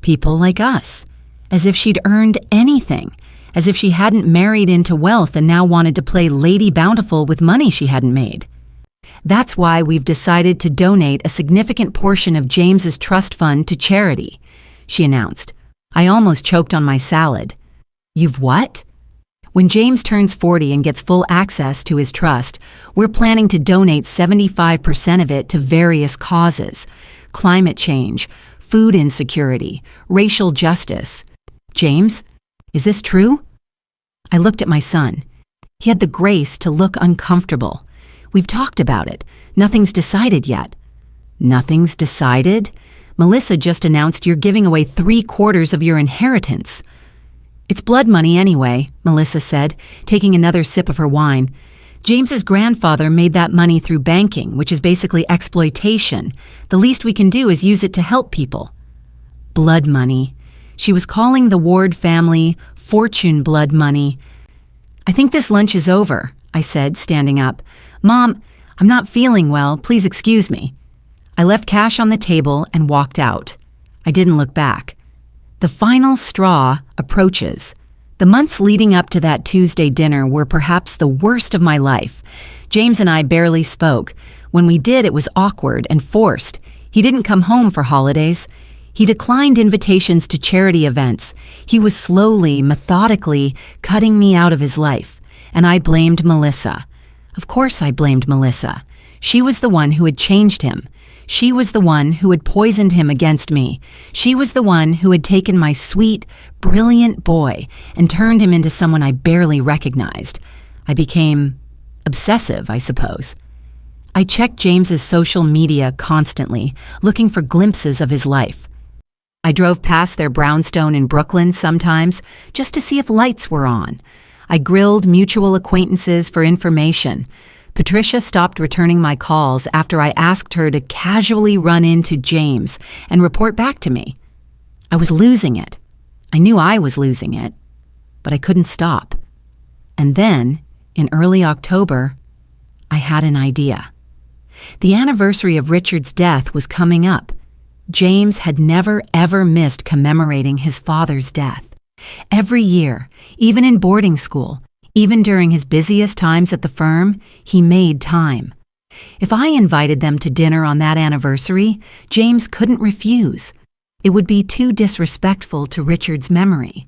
[SPEAKER 1] People like us." As if she'd earned anything. As if she hadn't married into wealth and now wanted to play Lady Bountiful with money she hadn't made. "That's why we've decided to donate a significant portion of James's trust fund to charity," she announced. I almost choked on my salad. "You've what?" "When James turns 40 and gets full access to his trust, we're planning to donate 75% of it to various causes: climate change, food insecurity, racial justice." "James, is this true?" I looked at my son. He had the grace to look uncomfortable. "We've talked about it. Nothing's decided yet." "Nothing's decided?" "Melissa just announced you're giving away 3/4 of your inheritance." "It's blood money anyway," Melissa said, taking another sip of her wine. "James's grandfather made that money through banking, which is basically exploitation. The least we can do is use it to help people." Blood money. She was calling the Ward family fortune blood money. "I think this lunch is over," I said, standing up. "Mom, I'm not feeling well. Please excuse me." I left cash on the table and walked out. I didn't look back. The final straw approaches. The months leading up to that Tuesday dinner were perhaps the worst of my life. James and I barely spoke. When we did, it was awkward and forced. He didn't come home for holidays. He declined invitations to charity events. He was slowly, methodically cutting me out of his life. And I blamed Melissa. Of course I blamed Melissa. She was the one who had changed him. She was the one who had poisoned him against me. She was the one who had taken my sweet, brilliant boy and turned him into someone I barely recognized. I became obsessive, I suppose. I checked James's social media constantly, looking for glimpses of his life. I drove past their brownstone in Brooklyn sometimes just to see if lights were on. I grilled mutual acquaintances for information. Patricia stopped returning my calls after I asked her to casually run into James and report back to me. I was losing it. I knew I was losing it, but I couldn't stop. And then, in early October, I had an idea. The anniversary of Richard's death was coming up. James had never, ever missed commemorating his father's death. Every year, even in boarding school, even during his busiest times at the firm, he made time. If I invited them to dinner on that anniversary, James couldn't refuse. It would be too disrespectful to Richard's memory.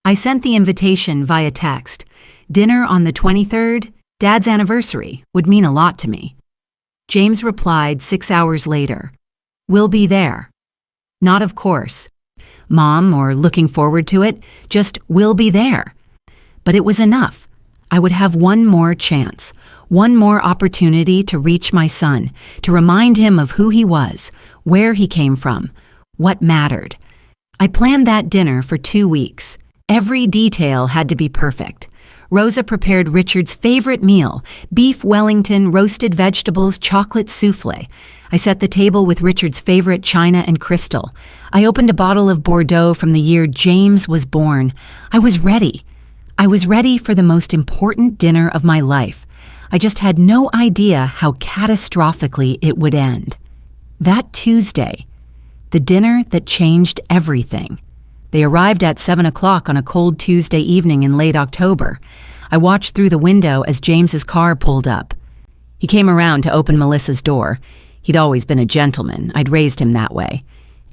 [SPEAKER 1] I sent the invitation via text. Dinner on the 23rd, Dad's anniversary, would mean a lot to me. James replied 6 hours later. "We'll be there." Not of course. Mom, or looking forward to it, just "we'll be there." But it was enough. I would have one more chance, one more opportunity to reach my son, to remind him of who he was, where he came from, what mattered. I planned that dinner for 2 weeks. Every detail had to be perfect. Rosa prepared Richard's favorite meal, beef Wellington, roasted vegetables, chocolate souffle. I set the table with Richard's favorite china and crystal. I opened a bottle of Bordeaux from the year James was born. I was ready. I was ready for the most important dinner of my life. I just had no idea how catastrophically it would end. That Tuesday, the dinner that changed everything. They arrived at 7 o'clock on a cold Tuesday evening in late October. I watched through the window as James's car pulled up. He came around to open Melissa's door. He'd always been a gentleman. I'd raised him that way.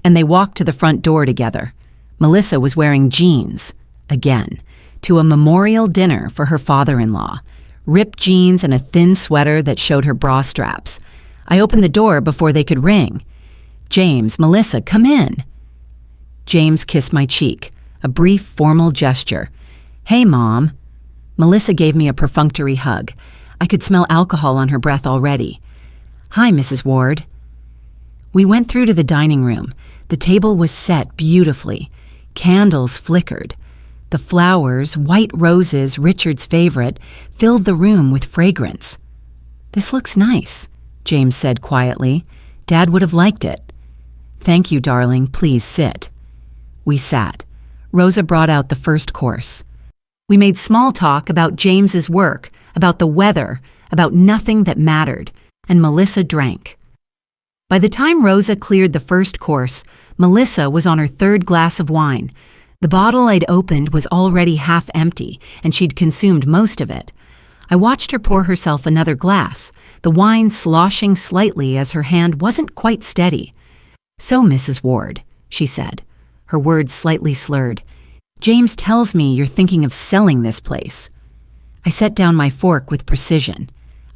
[SPEAKER 1] And they walked to the front door together. Melissa was wearing jeans, again, to a memorial dinner for her father-in-law. Ripped jeans and a thin sweater that showed her bra straps. I opened the door before they could ring. "James, Melissa, come in." James kissed my cheek, a brief formal gesture. "Hey, Mom." Melissa gave me a perfunctory hug. I could smell alcohol on her breath already. "Hi, Mrs. Ward." We went through to the dining room. The table was set beautifully. Candles flickered. The flowers, white roses, Richard's favorite, filled the room with fragrance. "This looks nice," James said quietly. "Dad would have liked it." "Thank you, darling. Please sit." We sat. Rosa brought out the first course. We made small talk about James's work, about the weather, about nothing that mattered, and Melissa drank. By the time Rosa cleared the first course, Melissa was on her third glass of wine. The bottle I'd opened was already half empty, and she'd consumed most of it. I watched her pour herself another glass, the wine sloshing slightly as her hand wasn't quite steady. "So, Mrs. Ward," she said, her words slightly slurred, "James tells me you're thinking of selling this place." I set down my fork with precision.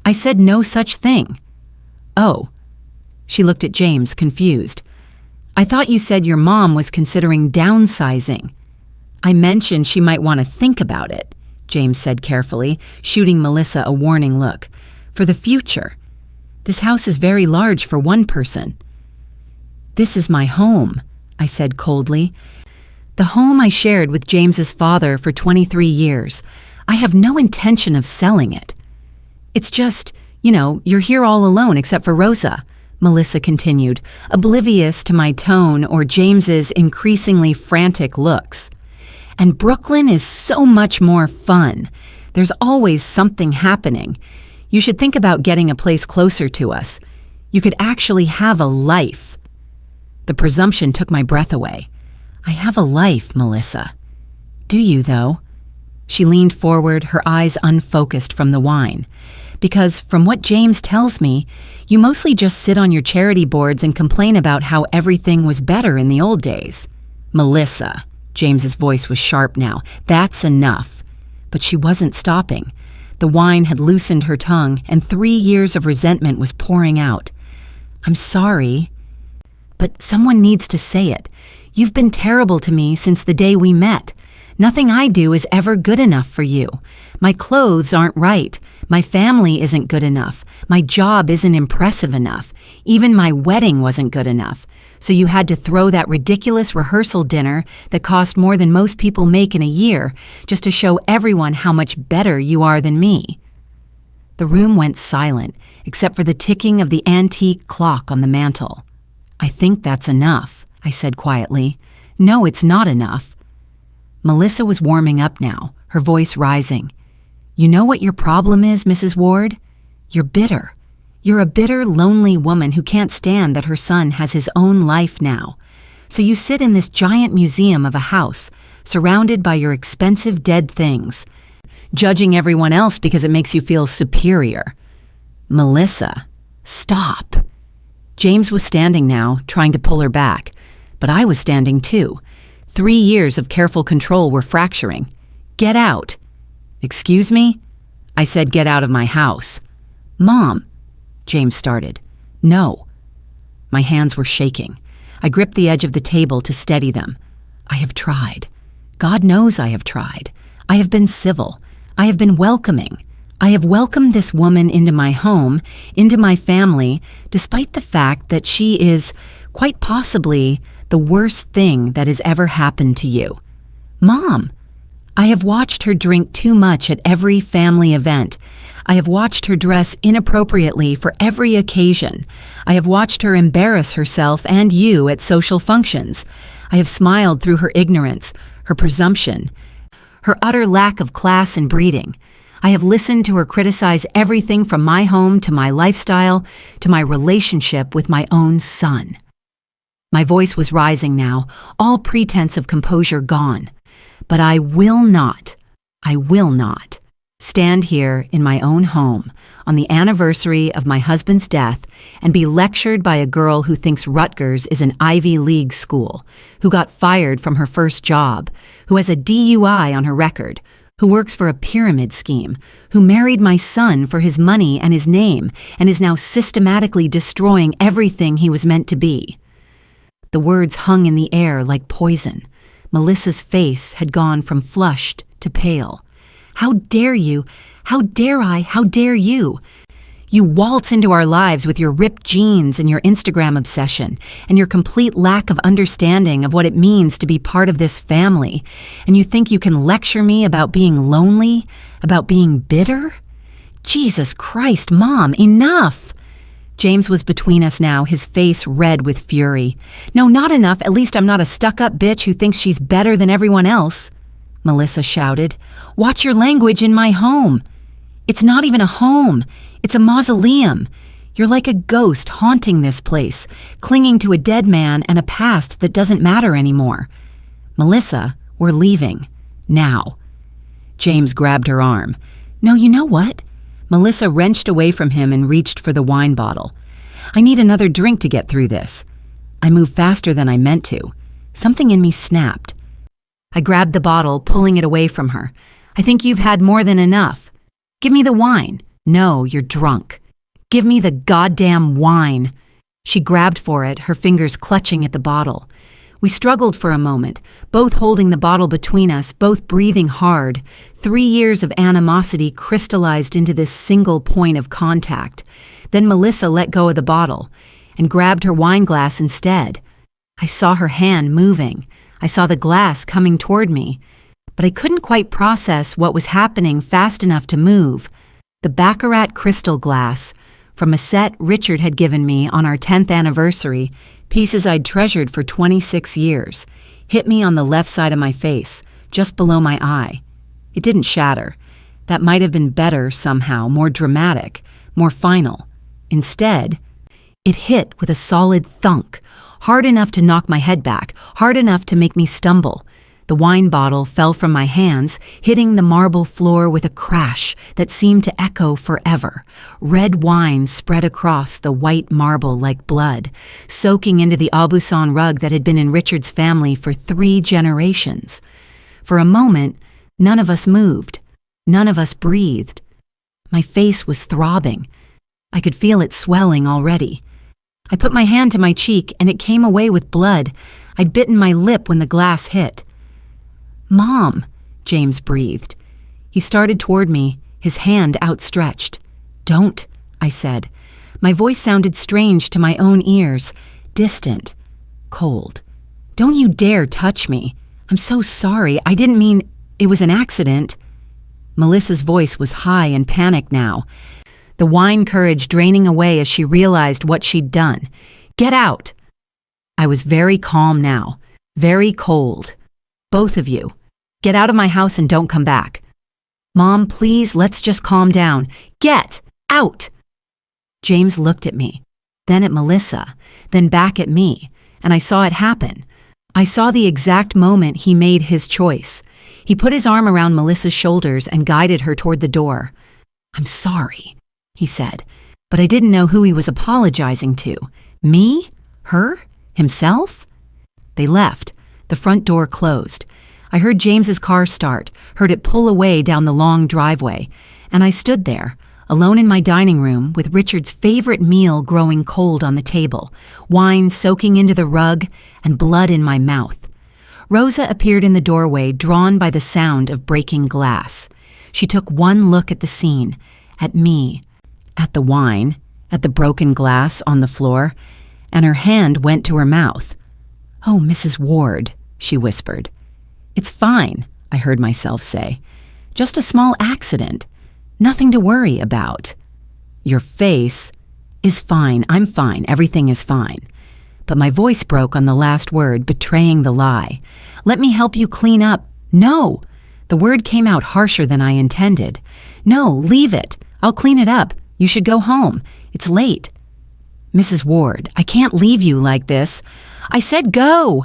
[SPEAKER 1] "I said no such thing." "Oh." She looked at James, confused. "I thought you said your mom was considering downsizing." "I mentioned she might want to think about it," James said carefully, shooting Melissa a warning look. "For the future. This house is very large for one person." "This is my home," I said coldly. "The home I shared with James's father for 23 years. I have no intention of selling it." "It's just, you're here all alone except for Rosa," Melissa continued, oblivious to my tone or James's increasingly frantic looks. "And Brooklyn is so much more fun. There's always something happening. You should think about getting a place closer to us. You could actually have a life." The presumption took my breath away. "I have a life, Melissa." "Do you, though?" She leaned forward, her eyes unfocused from the wine. "Because from what James tells me, you mostly just sit on your charity boards and complain about how everything was better in the old days." "Melissa," James's voice was sharp now, "that's enough." But she wasn't stopping. The wine had loosened her tongue, and 3 years of resentment was pouring out. "I'm sorry, but someone needs to say it. You've been terrible to me since the day we met. Nothing I do is ever good enough for you. My clothes aren't right. My family isn't good enough. My job isn't impressive enough. Even my wedding wasn't good enough. So you had to throw that ridiculous rehearsal dinner that cost more than most people make in a year just to show everyone how much better you are than me." The room went silent, except for the ticking of the antique clock on the mantel. "I think that's enough," I said quietly. "No, it's not enough." Melissa was warming up now, her voice rising. "You know what your problem is, Mrs. Ward? You're bitter. You're a bitter, lonely woman who can't stand that her son has his own life now. So you sit in this giant museum of a house, surrounded by your expensive dead things, judging everyone else because it makes you feel superior." "Melissa, stop." James was standing now, trying to pull her back, but I was standing too. 3 years of careful control were fracturing. "Get out." "Excuse me?" I said, "Get out of my house." "Mom," James started. "No." My hands were shaking. I gripped the edge of the table to steady them. I have tried. God knows I have tried. I have been civil. I have been welcoming. I have welcomed this woman into my home, into my family, despite the fact that she is, quite possibly, the worst thing that has ever happened to you. Mom! I have watched her drink too much at every family event. I have watched her dress inappropriately for every occasion. I have watched her embarrass herself and you at social functions. I have smiled through her ignorance, her presumption, her utter lack of class and breeding. I have listened to her criticize everything from my home to my lifestyle to my relationship with my own son. My voice was rising now, all pretense of composure gone. But I will not stand here in my own home on the anniversary of my husband's death and be lectured by a girl who thinks Rutgers is an Ivy League school, who got fired from her first job, who has a DUI on her record, who works for a pyramid scheme, who married my son for his money and his name and is now systematically destroying everything he was meant to be. The words hung in the air like poison. Melissa's face had gone from flushed to pale. How dare you? How dare I? How dare you? You waltz into our lives with your ripped jeans and your Instagram obsession and your complete lack of understanding of what it means to be part of this family, and you think you can lecture me about being lonely, about being bitter? Jesus Christ, Mom, enough! James was between us now, his face red with fury. No, not enough. At least I'm not a stuck-up bitch who thinks she's better than everyone else, Melissa shouted. Watch your language in my home. It's not even a home. It's a mausoleum. You're like a ghost haunting this place, clinging to a dead man and a past that doesn't matter anymore. Melissa, we're leaving. Now. James grabbed her arm. No, you know what? Melissa wrenched away from him and reached for the wine bottle. I need another drink to get through this. I moved faster than I meant to. Something in me snapped. I grabbed the bottle, pulling it away from her. I think you've had more than enough. Give me the wine. No, you're drunk. Give me the goddamn wine. She grabbed for it, her fingers clutching at the bottle. We struggled for a moment, both holding the bottle between us, both breathing hard. 3 years of animosity crystallized into this single point of contact. Then Melissa let go of the bottle and grabbed her wine glass instead. I saw her hand moving. I saw the glass coming toward me, but I couldn't quite process what was happening fast enough to move. The Baccarat crystal glass, from a set Richard had given me on our 10th anniversary, pieces I'd treasured for 26 years, hit me on the left side of my face, just below my eye. It didn't shatter. That might have been better somehow, more dramatic, more final. Instead, it hit with a solid thunk, hard enough to knock my head back, hard enough to make me stumble. The wine bottle fell from my hands, hitting the marble floor with a crash that seemed to echo forever. Red wine spread across the white marble like blood, soaking into the Aubusson rug that had been in Richard's family for 3 generations. For a moment, none of us moved. None of us breathed. My face was throbbing. I could feel it swelling already. I put my hand to my cheek, and it came away with blood. I'd bitten my lip when the glass hit. Mom, James breathed. He started toward me, his hand outstretched. Don't, I said. My voice sounded strange to my own ears, distant, cold. Don't you dare touch me. I'm so sorry. I didn't mean it was an accident. Melissa's voice was high and panicked now, the wine courage draining away as she realized what she'd done. Get out. I was very calm now, very cold. Both of you. Get out of my house and don't come back. Mom, please, let's just calm down. Get out! James looked at me, then at Melissa, then back at me, and I saw it happen. I saw the exact moment he made his choice. He put his arm around Melissa's shoulders and guided her toward the door. I'm sorry, he said, but I didn't know who he was apologizing to. Me? Her? Himself? They left. The front door closed. I heard James's car start, heard it pull away down the long driveway, and I stood there, alone in my dining room with Richard's favorite meal growing cold on the table, wine soaking into the rug, and blood in my mouth. Rosa appeared in the doorway, drawn by the sound of breaking glass. She took one look at the scene, at me, at the wine, at the broken glass on the floor, and her hand went to her mouth. "Oh, Mrs. Ward," she whispered. "It's fine," I heard myself say. "Just a small accident. Nothing to worry about." "Your face is fine. I'm fine. Everything is fine." But my voice broke on the last word, betraying the lie. "Let me help you clean up." "No!" The word came out harsher than I intended. "No, leave it. I'll clean it up. You should go home. It's late." "Mrs. Ward, I can't leave you like this." "I said go!"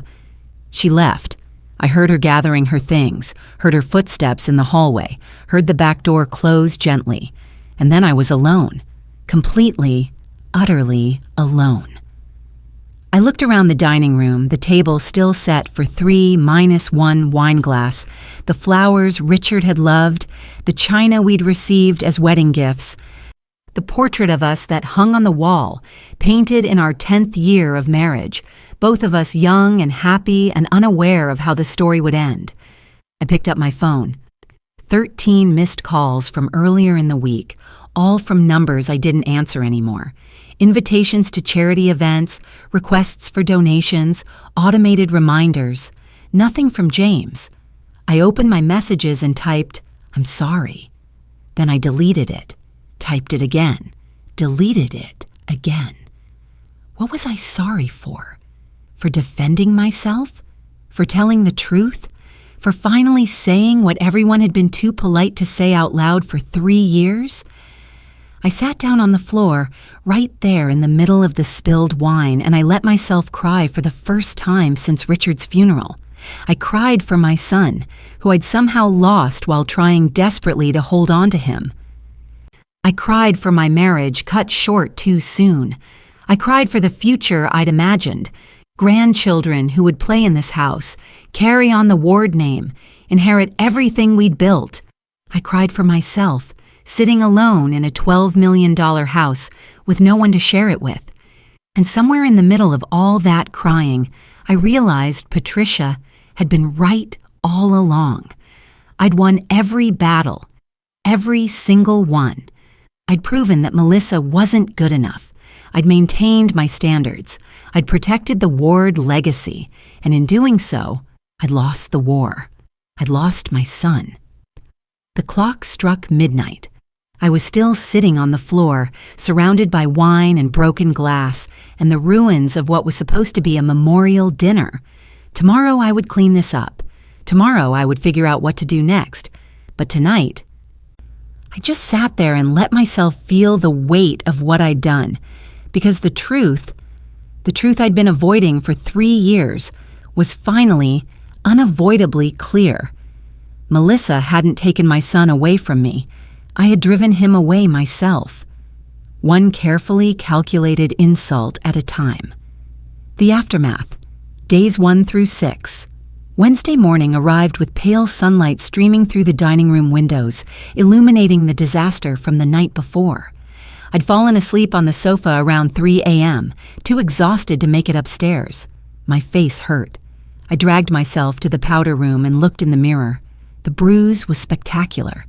[SPEAKER 1] She left. I heard her gathering her things, heard her footsteps in the hallway, heard the back door close gently. And then I was alone. Completely, utterly alone. I looked around the dining room, the table still set for 3-1 wine glass, the flowers Richard had loved, the china we'd received as wedding gifts, the portrait of us that hung on the wall, painted in our 10th year of marriage, both of us young and happy and unaware of how the story would end. I picked up my phone. 13 missed calls from earlier in the week, all from numbers I didn't answer anymore. Invitations to charity events, requests for donations, automated reminders. Nothing from James. I opened my messages and typed, "I'm sorry." Then I deleted it, typed it again, deleted it again. What was I sorry for? For defending myself? For telling the truth? For finally saying what everyone had been too polite to say out loud for 3 years? I sat down on the floor, right there in the middle of the spilled wine, and I let myself cry for the first time since Richard's funeral. I cried for my son, who I'd somehow lost while trying desperately to hold on to him. I cried for my marriage cut short too soon. I cried for the future I'd imagined, grandchildren who would play in this house, carry on the Ward name, inherit everything we'd built. I cried for myself, sitting alone in a $12 million house with no one to share it with. And somewhere in the middle of all that crying, I realized Patricia had been right all along. I'd won every battle, every single one. I'd proven that Melissa wasn't good enough. I'd maintained my standards. I'd protected the Ward legacy, and in doing so, I'd lost the war. I'd lost my son. The clock struck midnight. I was still sitting on the floor, surrounded by wine and broken glass, and the ruins of what was supposed to be a memorial dinner. Tomorrow I would clean this up. Tomorrow I would figure out what to do next. But tonight, I just sat there and let myself feel the weight of what I'd done. Because the truth I'd been avoiding for 3 years, was finally, unavoidably clear. Melissa hadn't taken my son away from me. I had driven him away myself. One carefully calculated insult at a time. The aftermath. Days 1 through 6. Wednesday morning arrived with pale sunlight streaming through the dining room windows, illuminating the disaster from the night before. I'd fallen asleep on the sofa around 3 a.m., too exhausted to make it upstairs. My face hurt. I dragged myself to the powder room and looked in the mirror. The bruise was spectacular.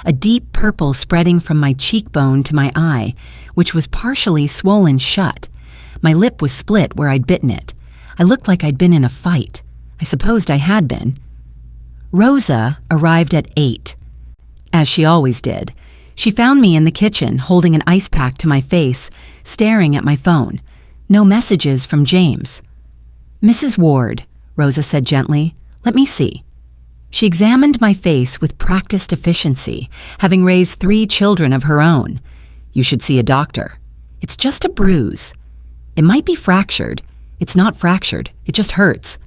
[SPEAKER 1] A deep purple spreading from my cheekbone to my eye, which was partially swollen shut. My lip was split where I'd bitten it. I looked like I'd been in a fight. I supposed I had been. Rosa arrived at 8, as she always did. She found me in the kitchen, holding an ice pack to my face, staring at my phone. No messages from James. "Mrs. Ward," Rosa said gently, "let me see." She examined my face with practiced efficiency, having raised 3 children of her own. "You should see a doctor. It's just a bruise. It might be fractured. It's not fractured. It just hurts."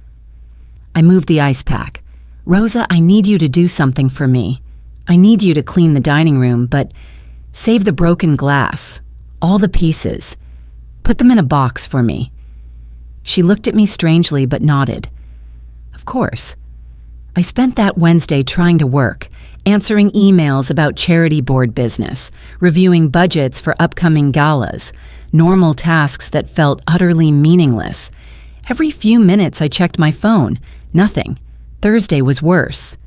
[SPEAKER 1] I moved the ice pack. "Rosa, I need you to do something for me. I need you to clean the dining room, but save the broken glass, all the pieces. Put them in a box for me." She looked at me strangely but nodded. "Of course." I spent that Wednesday trying to work, answering emails about charity board business, reviewing budgets for upcoming galas, normal tasks that felt utterly meaningless. Every few minutes I checked my phone. Nothing. Thursday was worse.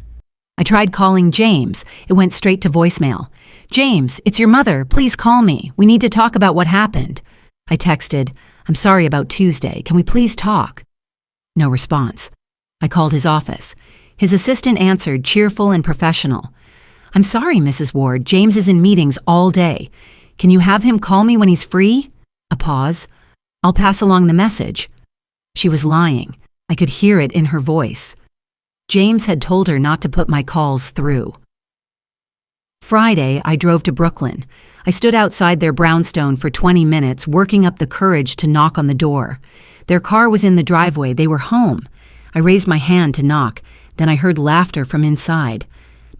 [SPEAKER 1] I tried calling James. It went straight to voicemail. "James, it's your mother. Please call me. We need to talk about what happened." I texted, "I'm sorry about Tuesday. Can we please talk?" No response. I called his office. His assistant answered, cheerful and professional. "I'm sorry, Mrs. Ward. James is in meetings all day. Can you have him call me when he's free?" A pause. "I'll pass along the message." She was lying. I could hear it in her voice. James had told her not to put my calls through. Friday, I drove to Brooklyn. I stood outside their brownstone for 20 minutes, working up the courage to knock on the door. Their car was in the driveway. They were home. I raised my hand to knock. Then I heard laughter from inside.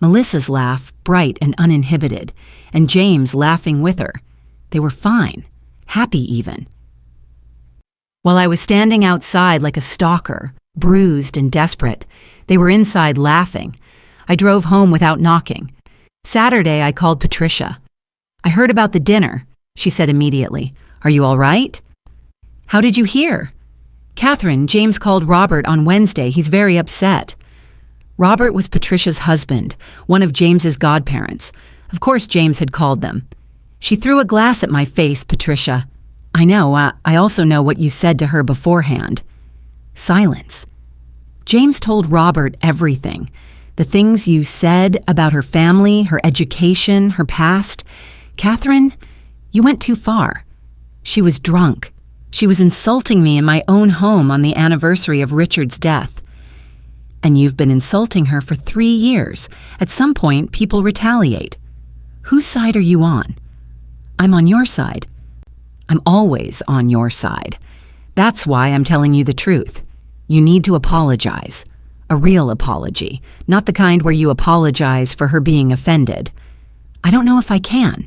[SPEAKER 1] Melissa's laugh, bright and uninhibited, and James laughing with her. They were fine, happy even. While I was standing outside like a stalker, bruised and desperate, they were inside laughing. I drove home without knocking. Saturday, I called Patricia. "I heard about the dinner," she said immediately. "Are you all right?" "How did you hear?" "Catherine, James called Robert on Wednesday. He's very upset." Robert was Patricia's husband, one of James's godparents. Of course James had called them. "She threw a glass at my face, Patricia." "I know. I also know what you said to her beforehand." Silence. James told Robert everything. The things you said about her family, her education, her past. "Catherine, you went too far." She was drunk. She was insulting me in my own home on the anniversary of Richard's death. "And you've been insulting her for 3 years. At some point, people retaliate. Whose side are you on?" "I'm on your side." "I'm always on your side. That's why I'm telling you the truth. You need to apologize. A real apology, not the kind where you apologize for her being offended." "I don't know if I can."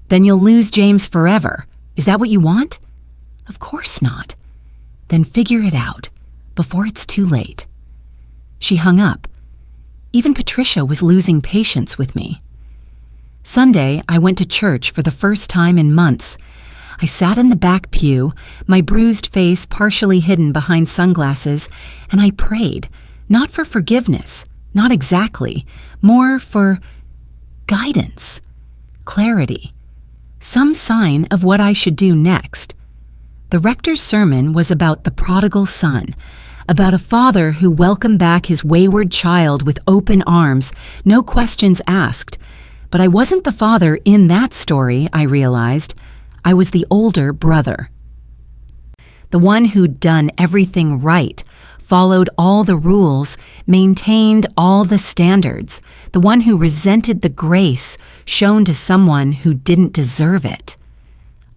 [SPEAKER 1] "Then you'll lose James forever. Is that what you want?" "Of course not." "Then figure it out, before it's too late." She hung up. Even Patricia was losing patience with me. Sunday, I went to church for the first time in months. I sat in the back pew, my bruised face partially hidden behind sunglasses, and I prayed, not for forgiveness, not exactly, more for guidance, clarity, some sign of what I should do next. The rector's sermon was about the prodigal son, about a father who welcomed back his wayward child with open arms, no questions asked. But I wasn't the father in that story, I realized. I was the older brother. The one who'd done everything right, followed all the rules, maintained all the standards, the one who resented the grace shown to someone who didn't deserve it.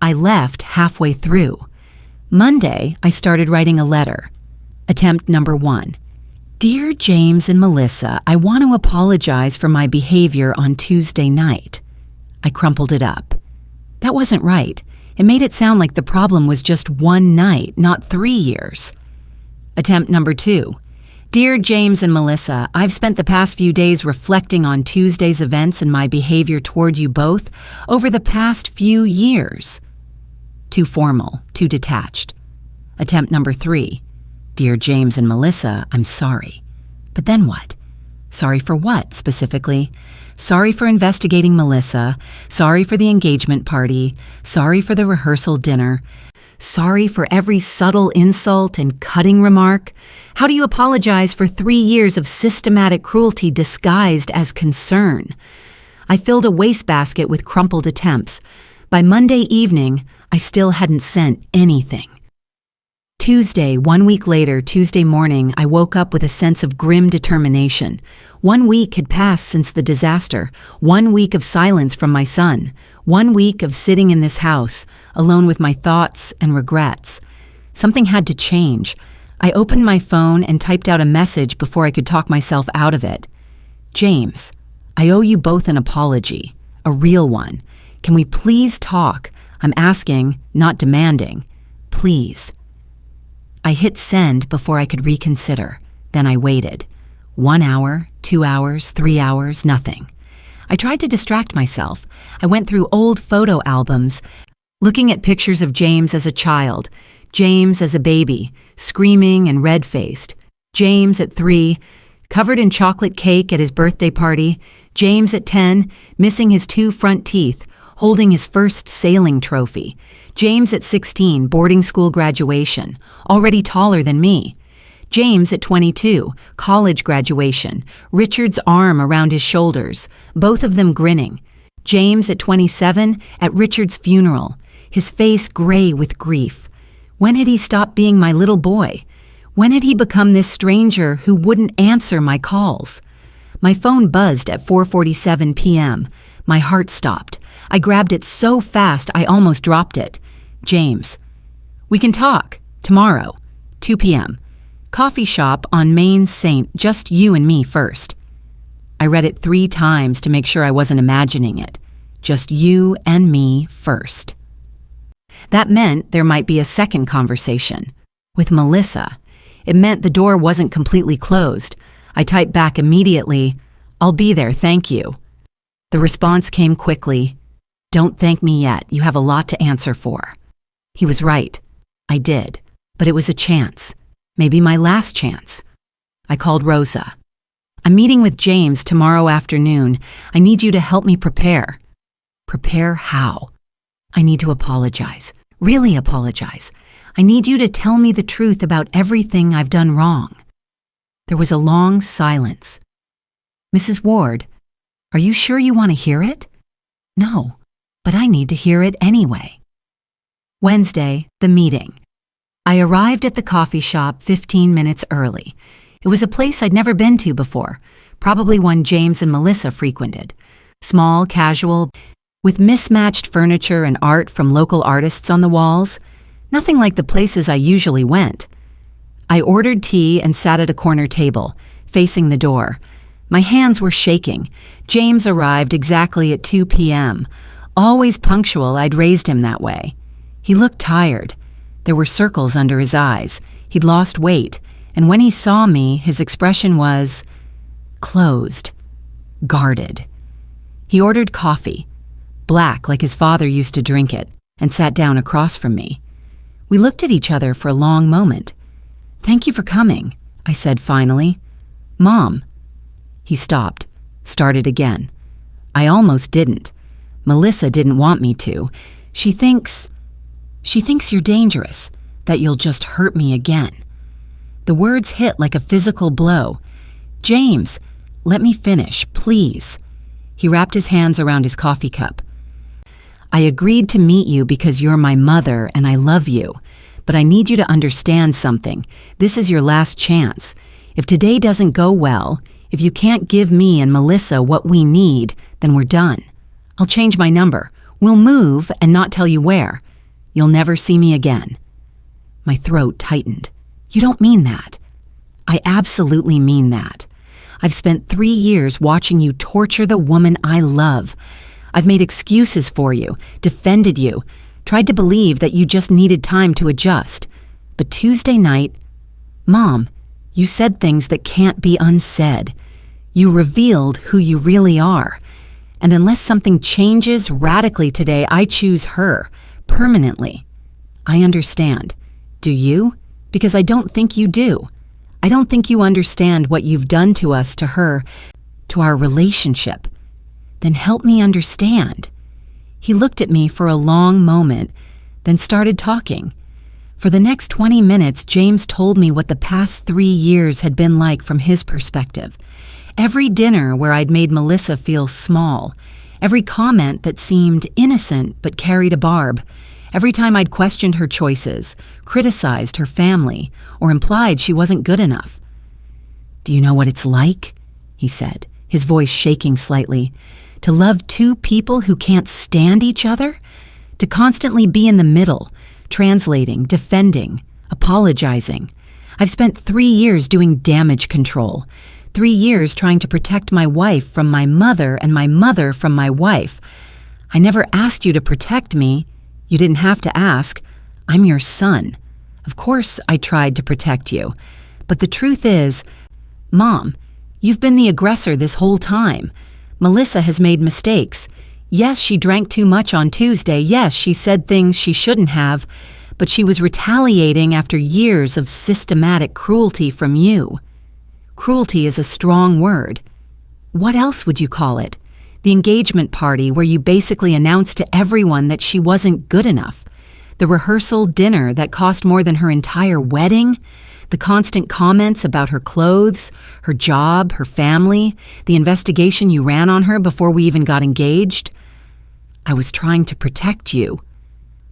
[SPEAKER 1] I left halfway through. Monday, I started writing a letter. Attempt number 1. "Dear James and Melissa, I want to apologize for my behavior on Tuesday night." I crumpled it up. That wasn't right. It made it sound like the problem was just one night, not 3 years. Attempt number 2. "Dear James and Melissa, I've spent the past few days reflecting on Tuesday's events and my behavior toward you both over the past few years." Too formal, too detached. Attempt number 3. "Dear James and Melissa, I'm sorry." But then what? Sorry for what, specifically? Sorry for investigating Melissa. Sorry for the engagement party. Sorry for the rehearsal dinner. Sorry for every subtle insult and cutting remark. How do you apologize for 3 years of systematic cruelty disguised as concern? I filled a wastebasket with crumpled attempts. By Monday evening, I still hadn't sent anything. Tuesday, 1 week later, Tuesday morning, I woke up with a sense of grim determination. 1 week had passed since the disaster. 1 week of silence from my son. 1 week of sitting in this house, alone with my thoughts and regrets. Something had to change. I opened my phone and typed out a message before I could talk myself out of it. "James, I owe you both an apology, a real one. Can we please talk? I'm asking, not demanding. Please." I hit send before I could reconsider. Then I waited. 1 hour, 2 hours, 3 hours, nothing. I tried to distract myself. I went through old photo albums, looking at pictures of James as a child. James as a baby, screaming and red-faced. James at 3, covered in chocolate cake at his birthday party. James at 10, missing his 2 front teeth, holding his first sailing trophy. James at 16, boarding school graduation, already taller than me. James at 22, college graduation, Richard's arm around his shoulders, both of them grinning. James at 27, at Richard's funeral, his face gray with grief. When had he stopped being my little boy? When had he become this stranger who wouldn't answer my calls? My phone buzzed at 4:47 p.m. My heart stopped. I grabbed it so fast I almost dropped it. James. We can talk. Tomorrow. 2 p.m. Coffee shop on Main St. Just you and me first. I read it 3 times to make sure I wasn't imagining it. Just you and me first. That meant there might be a second conversation. With Melissa. It meant the door wasn't completely closed. I typed back immediately, "I'll be there, thank you." The response came quickly, "Don't thank me yet, you have a lot to answer for." He was right. I did, but it was a chance. Maybe my last chance. I called Rosa. "I'm meeting with James tomorrow afternoon. I need you to help me prepare." Prepare how? I need to apologize. Really apologize. I need you to tell me the truth about everything I've done wrong. There was a long silence. "Mrs. Ward, are you sure you want to hear it?" "No, but I need to hear it anyway." Wednesday, the meeting. I arrived at the coffee shop 15 minutes early. It was a place I'd never been to before, probably one James and Melissa frequented. Small, casual, with mismatched furniture and art from local artists on the walls. Nothing like the places I usually went. I ordered tea and sat at a corner table, facing the door. My hands were shaking. James arrived exactly at 2 p.m. Always punctual, I'd raised him that way. He looked tired. There were circles under his eyes. He'd lost weight, and when he saw me, his expression was closed, guarded. He ordered coffee, black like his father used to drink it, and sat down across from me. We looked at each other for a long moment. "Thank you for coming," I said finally. "Mom." He stopped, started again. I almost didn't. Melissa didn't want me to. She thinks you're dangerous, that you'll just hurt me again. The words hit like a physical blow. "James, let me finish, please." He wrapped his hands around his coffee cup. "I agreed to meet you because you're my mother and I love you. But I need you to understand something. This is your last chance. If today doesn't go well, if you can't give me and Melissa what we need, then we're done. I'll change my number. We'll move and not tell you where. You'll never see me again." My throat tightened. "You don't mean that." "I absolutely mean that. I've spent 3 years watching you torture the woman I love. I've made excuses for you, defended you, tried to believe that you just needed time to adjust. But Tuesday night, Mom, you said things that can't be unsaid. You revealed who you really are. And unless something changes radically today, I choose her, permanently. I understand. Do you? Because I don't think you do. I don't think you understand what you've done to us, to her, to our relationship. Then help me understand." He looked at me for a long moment, then started talking. For the next 20 minutes, James told me what the past 3 years had been like from his perspective. Every dinner where I'd made Melissa feel small, every comment that seemed innocent but carried a barb, every time I'd questioned her choices, criticized her family, or implied she wasn't good enough. "Do you know what it's like?" he said, his voice shaking slightly. "To love 2 people who can't stand each other? To constantly be in the middle, translating, defending, apologizing. I've spent 3 years doing damage control, 3 years trying to protect my wife from my mother and my mother from my wife. I never asked you to protect me. You didn't have to ask. I'm your son. Of course I tried to protect you. But the truth is, Mom, you've been the aggressor this whole time. Melissa has made mistakes. Yes, she drank too much on Tuesday. Yes, she said things she shouldn't have. but she was retaliating after years of systematic cruelty from you. Cruelty is a strong word. What else would you call it? The engagement party where you basically announced to everyone that she wasn't good enough. The rehearsal dinner that cost more than her entire wedding. The constant comments about her clothes, her job, her family. The investigation you ran on her before we even got engaged. I was trying to protect you.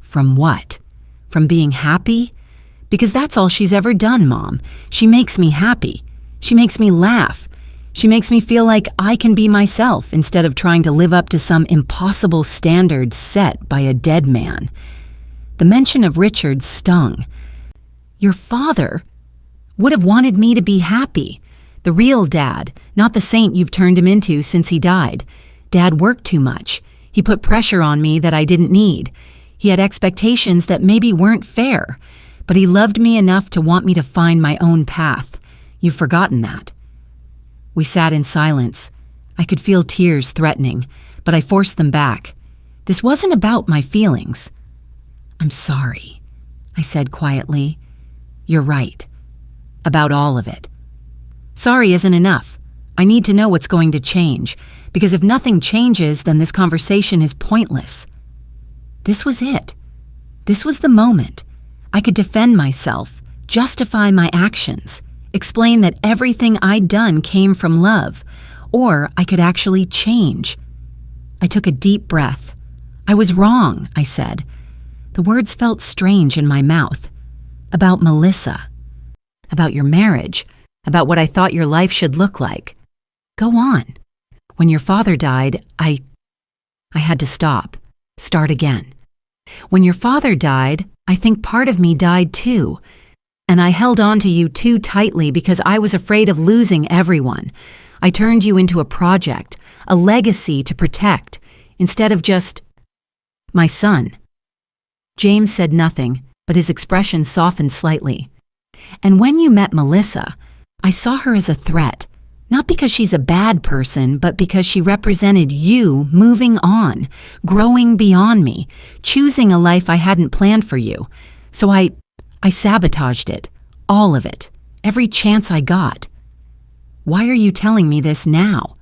[SPEAKER 1] From what? From being happy? Because that's all she's ever done, Mom. She makes me happy. She makes me laugh. She makes me feel like I can be myself instead of trying to live up to some impossible standard set by a dead man. The mention of Richard stung. Your father would have wanted me to be happy. The real Dad, not the saint you've turned him into since he died. Dad worked too much. He put pressure on me that I didn't need. He had expectations that maybe weren't fair, but he loved me enough to want me to find my own path. You've forgotten that. We sat in silence. I could feel tears threatening, but I forced them back. This wasn't about my feelings. I'm sorry, I said quietly. You're right. About all of it. Sorry isn't enough. I need to know what's going to change, because if nothing changes, then this conversation is pointless. This was it. This was the moment. I could defend myself, justify my actions, explain that everything I'd done came from love, or I could actually change. I took a deep breath. I was wrong, I said. The words felt strange in my mouth. About Melissa. About your marriage. About what I thought your life should look like. Go on. When your father died, I had to stop. Start again. When your father died, I think part of me died too. And I held on to you too tightly because I was afraid of losing everyone. I turned you into a project, a legacy to protect, instead of just my son. James said nothing, but his expression softened slightly. And when you met Melissa, I saw her as a threat, not because she's a bad person, but because she represented you moving on, growing beyond me, choosing a life I hadn't planned for you. So I sabotaged it, all of it, every chance I got. Why are you telling me this now?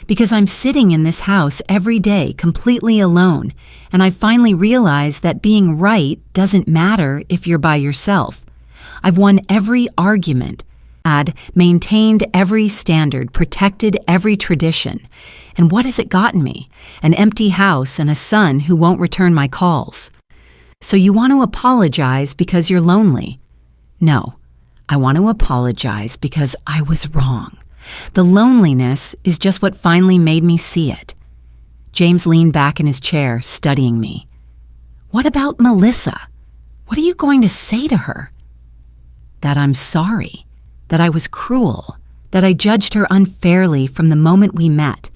[SPEAKER 1] Because I'm sitting in this house every day completely alone, and I finally realized that being right doesn't matter if you're by yourself. I've won every argument, maintained every standard, protected every tradition. And what has it gotten me? An empty house and a son who won't return my calls. So you want to apologize because you're lonely? No, I want to apologize because I was wrong. The loneliness is just what finally made me see it. James leaned back in his chair, studying me. What about Melissa? What are you going to say to her? That I'm sorry, that I was cruel, that I judged her unfairly from the moment we met,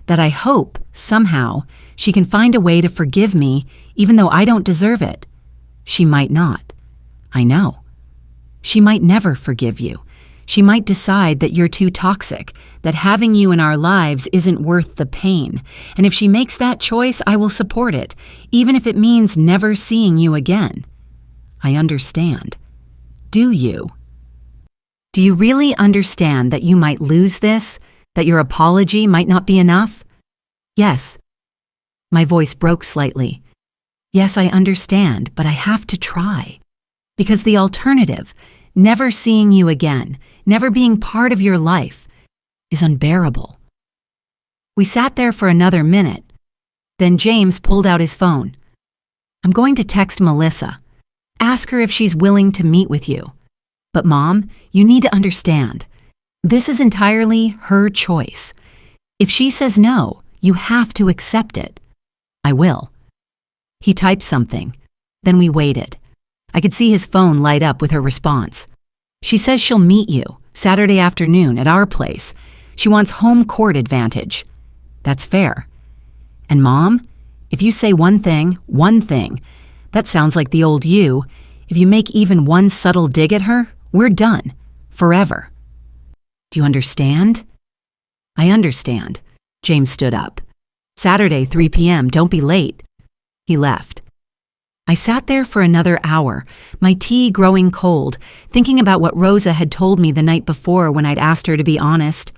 [SPEAKER 1] that I hope, somehow, she can find a way to forgive me even though I don't deserve it. She might not. I know. She might never forgive you. She might decide that you're too toxic, that having you in our lives isn't worth the pain. And if she makes that choice, I will support it, even if it means never seeing you again. I understand. Do you? Do you really understand that you might lose this? That your apology might not be enough? Yes. My voice broke slightly. Yes, I understand, but I have to try. Because the alternative, never seeing you again, never being part of your life, is unbearable. We sat there for another minute. Then James pulled out his phone. I'm going to text Melissa. Ask her if she's willing to meet with you. But Mom, you need to understand. This is entirely her choice. If she says no, you have to accept it. I will. He typed something. Then we waited. I could see his phone light up with her response. She says she'll meet you Saturday afternoon at our place. She wants home court advantage. That's fair. And Mom, if you say one thing, that sounds like the old you. If you make even one subtle dig at her, we're done. Forever. Do you understand? I understand. James stood up. Saturday, 3 p.m., don't be late. He left. I sat there for another hour, my tea growing cold, thinking about what Rosa had told me the night before when I'd asked her to be honest.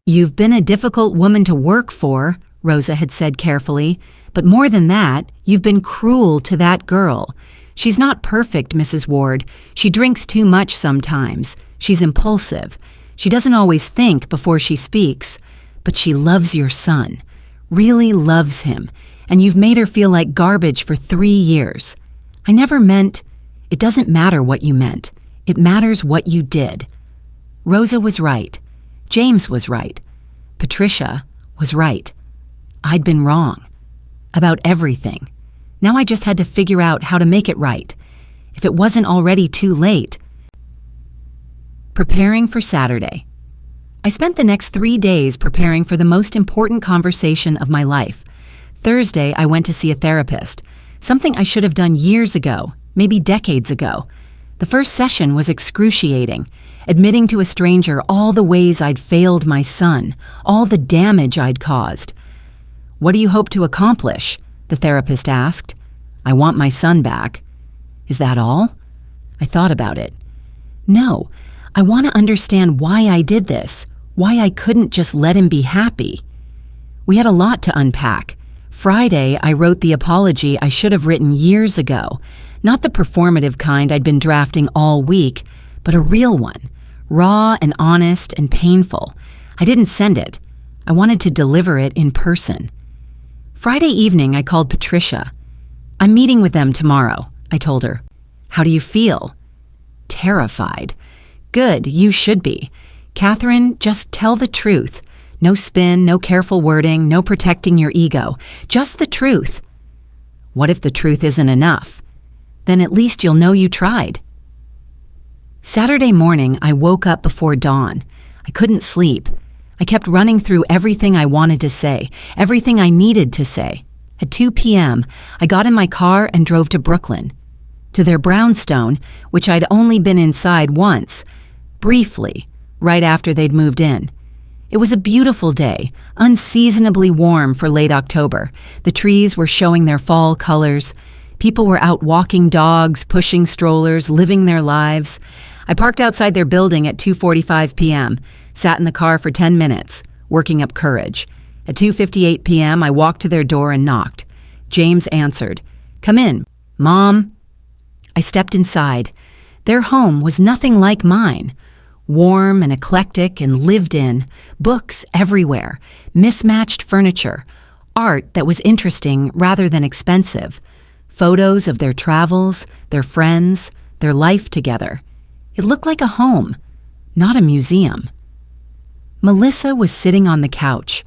[SPEAKER 1] "You've been a difficult woman to work for," Rosa had said carefully, "but more than that, you've been cruel to that girl. She's not perfect, Mrs. Ward. She drinks too much sometimes. She's impulsive. She doesn't always think before she speaks. But she loves your son, really loves him, and you've made her feel like garbage for 3 years. I never meant, it doesn't matter what you meant. It matters what you did." Rosa was right. James was right. Patricia was right. I'd been wrong. About everything. Now I just had to figure out how to make it right. If it wasn't already too late. Preparing for Saturday. I spent the next 3 days preparing for the most important conversation of my life. Thursday, I went to see a therapist, something I should have done years ago, maybe decades ago. The first session was excruciating, admitting to a stranger all the ways I'd failed my son, all the damage I'd caused. "What do you hope to accomplish?" the therapist asked. "I want my son back." "Is that all?" I thought about it. "No, I want to understand why I did this, why I couldn't just let him be happy." We had a lot to unpack. Friday, I wrote the apology I should have written years ago, not the performative kind I'd been drafting all week, but a real one, raw and honest and painful. I didn't send it. I wanted to deliver it in person. Friday evening, I called Patricia. "I'm meeting with them tomorrow," I told her. "How do you feel?" "Terrified." "Good, you should be. Catherine, just tell the truth. No spin, no careful wording, no protecting your ego. Just the truth." "What if the truth isn't enough?" "Then at least you'll know you tried." Saturday morning, I woke up before dawn. I couldn't sleep. I kept running through everything I wanted to say, everything I needed to say. At 2 p.m., I got in my car and drove to Brooklyn, to their brownstone, which I'd only been inside once, briefly, right after they'd moved in. It was a beautiful day, unseasonably warm for late October. The trees were showing their fall colors. People were out walking dogs, pushing strollers, living their lives. I parked outside their building at 2:45 p.m., sat in the car for 10 minutes, working up courage. At 2:58 p.m., I walked to their door and knocked. James answered. "Come in, Mom." I stepped inside. Their home was nothing like mine. Warm and eclectic and lived in, books everywhere, mismatched furniture, art that was interesting rather than expensive, photos of their travels, their friends, their life together. It looked like a home, not a museum. Melissa was sitting on the couch.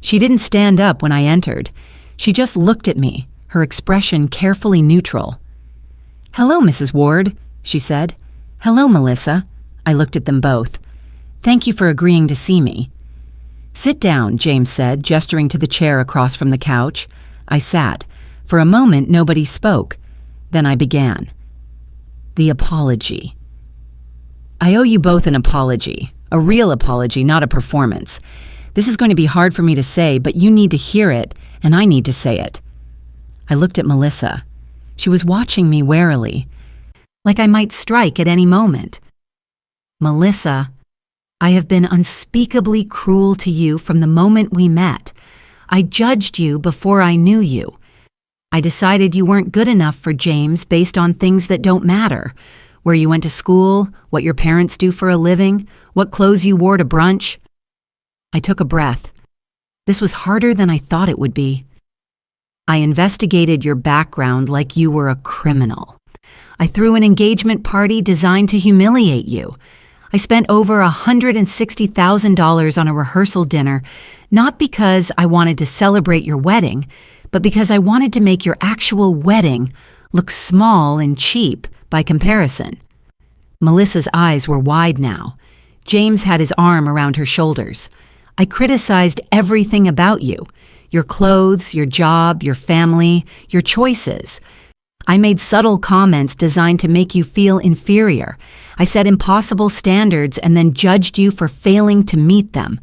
[SPEAKER 1] She didn't stand up when I entered. She just looked at me, her expression carefully neutral. "Hello, Mrs. Ward," she said. "Hello, Melissa." I looked at them both. "Thank you for agreeing to see me." "Sit down," James said, gesturing to the chair across from the couch. I sat. For a moment, nobody spoke. Then I began. The apology. "I owe you both an apology. A real apology, not a performance. This is going to be hard for me to say, but you need to hear it, and I need to say it." I looked at Melissa. She was watching me warily, like I might strike at any moment. "Melissa, I have been unspeakably cruel to you from the moment we met. I judged you before I knew you. I decided you weren't good enough for James based on things that don't matter. Where you went to school, what your parents do for a living, what clothes you wore to brunch." I took a breath. This was harder than I thought it would be. "I investigated your background like you were a criminal. I threw an engagement party designed to humiliate you. I spent over $160,000 on a rehearsal dinner, not because I wanted to celebrate your wedding, but because I wanted to make your actual wedding look small and cheap by comparison." Melissa's eyes were wide now. James had his arm around her shoulders. "I criticized everything about you. Your clothes, your job, your family, your choices. I made subtle comments designed to make you feel inferior. I set impossible standards and then judged you for failing to meet them.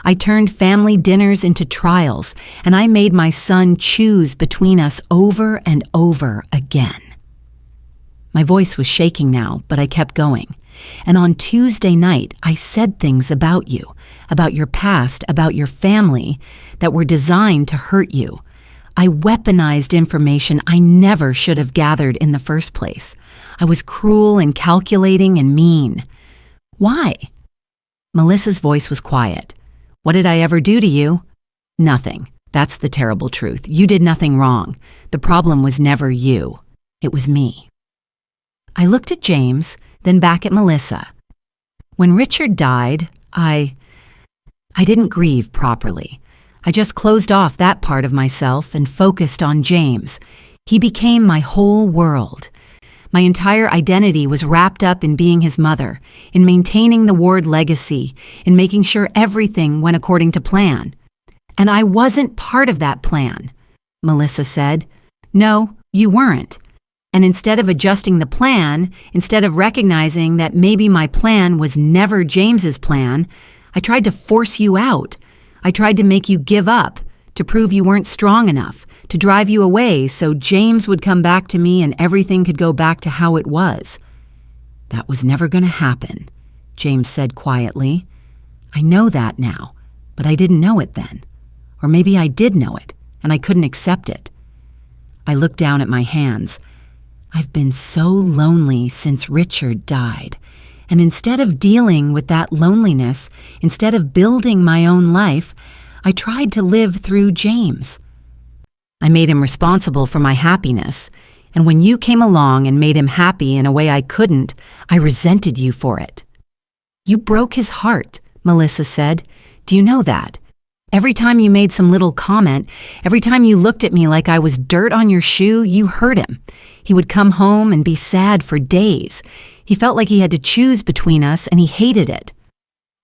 [SPEAKER 1] I turned family dinners into trials, and I made my son choose between us over and over again. My voice was shaking now, but I kept going. And on Tuesday night, I said things about you, about your past, about your family, that were designed to hurt you. I weaponized information I never should have gathered in the first place. I was cruel and calculating and mean. Why? Melissa's voice was quiet. What did I ever do to you? Nothing. That's the terrible truth. You did nothing wrong. The problem was never you. It was me. I looked at James, then back at Melissa. When Richard died, I didn't grieve properly. I just closed off that part of myself and focused on James. He became my whole world. My entire identity was wrapped up in being his mother, in maintaining the Ward legacy, in making sure everything went according to plan. And I wasn't part of that plan, Melissa said. No, you weren't. And instead of adjusting the plan, instead of recognizing that maybe my plan was never James's plan, I tried to force you out. I tried to make you give up, to prove you weren't strong enough, to drive you away so James would come back to me and everything could go back to how it was. That was never going to happen, James said quietly. I know that now, but I didn't know it then. Or maybe I did know it, and I couldn't accept it. I looked down at my hands. I've been so lonely since Richard died. And instead of dealing with that loneliness, instead of building my own life, I tried to live through James. I made him responsible for my happiness. And when you came along and made him happy in a way I couldn't, I resented you for it. You broke his heart, Melissa said. Do you know that? Every time you made some little comment, every time you looked at me like I was dirt on your shoe, you hurt him. He would come home and be sad for days. He felt like he had to choose between us, and he hated it.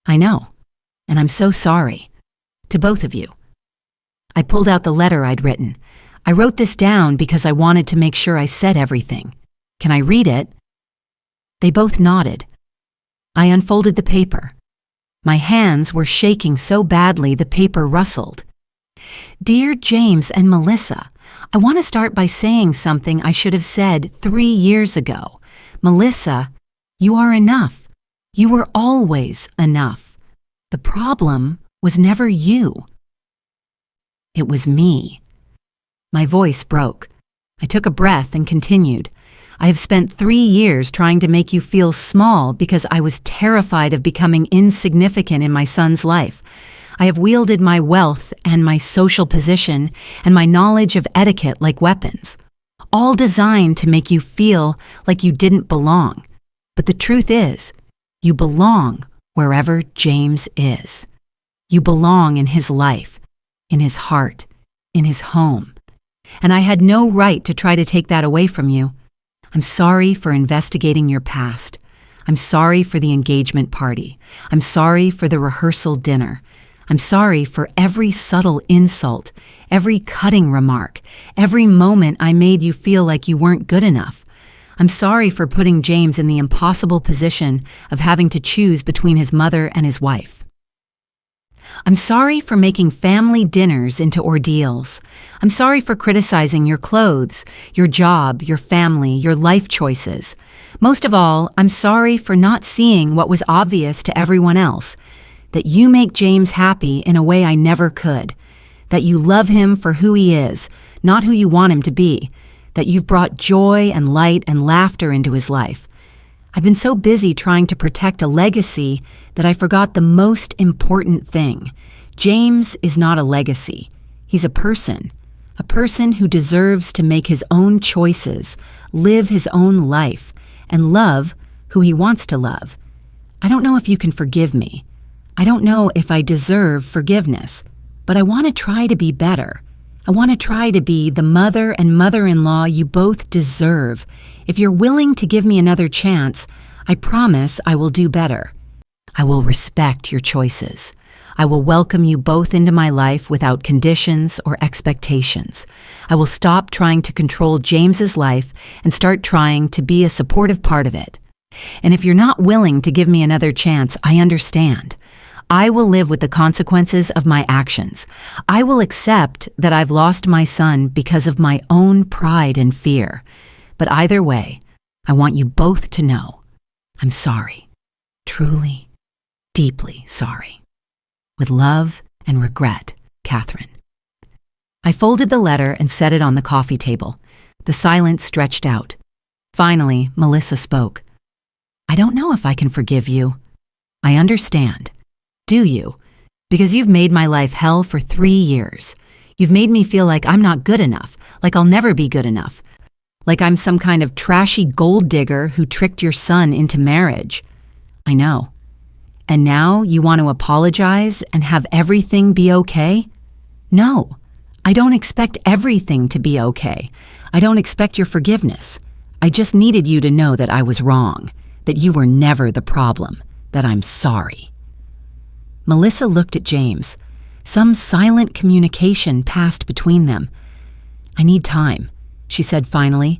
[SPEAKER 1] I know, and I'm so sorry. To both of you. I pulled out the letter I'd written. I wrote this down because I wanted to make sure I said everything. Can I read it? They both nodded. I unfolded the paper. My hands were shaking so badly the paper rustled. Dear James and Melissa, I want to start by saying something I should have said 3 years ago. Melissa, you are enough. You were always enough. The problem was never you. It was me. My voice broke. I took a breath and continued. I have spent 3 years trying to make you feel small because I was terrified of becoming insignificant in my son's life. I have wielded my wealth and my social position and my knowledge of etiquette like weapons, all designed to make you feel like you didn't belong. But the truth is, you belong wherever James is. You belong in his life, in his heart, in his home. And I had no right to try to take that away from you. I'm sorry for investigating your past. I'm sorry for the engagement party. I'm sorry for the rehearsal dinner. I'm sorry for every subtle insult, every cutting remark, every moment I made you feel like you weren't good enough. I'm sorry for putting James in the impossible position of having to choose between his mother and his wife. I'm sorry for making family dinners into ordeals. I'm sorry for criticizing your clothes, your job, your family, your life choices. Most of all, I'm sorry for not seeing what was obvious to everyone else, that you make James happy in a way I never could, that you love him for who he is, not who you want him to be, that you've brought joy and light and laughter into his life. I've been so busy trying to protect a legacy that I forgot the most important thing. James is not a legacy. He's a person who deserves to make his own choices, live his own life, and love who he wants to love. I don't know if you can forgive me. I don't know if I deserve forgiveness, but I want to try to be better. I want to try to be the mother and mother-in-law you both deserve. If you're willing to give me another chance, I promise I will do better. I will respect your choices. I will welcome you both into my life without conditions or expectations. I will stop trying to control James's life and start trying to be a supportive part of it. And if you're not willing to give me another chance, I understand. I will live with the consequences of my actions. I will accept that I've lost my son because of my own pride and fear. But either way, I want you both to know I'm sorry. Truly, deeply sorry. With love and regret, Catherine. I folded the letter and set it on the coffee table. The silence stretched out. Finally, Melissa spoke. I don't know if I can forgive you. I understand. Do you? Because you've made my life hell for 3 years. You've made me feel like I'm not good enough, like I'll never be good enough, like I'm some kind of trashy gold digger who tricked your son into marriage. I know. And now you want to apologize and have everything be okay? No, I don't expect everything to be okay. I don't expect your forgiveness. I just needed you to know that I was wrong, that you were never the problem, that I'm sorry. Melissa looked at James. Some silent communication passed between them. I need time, she said finally.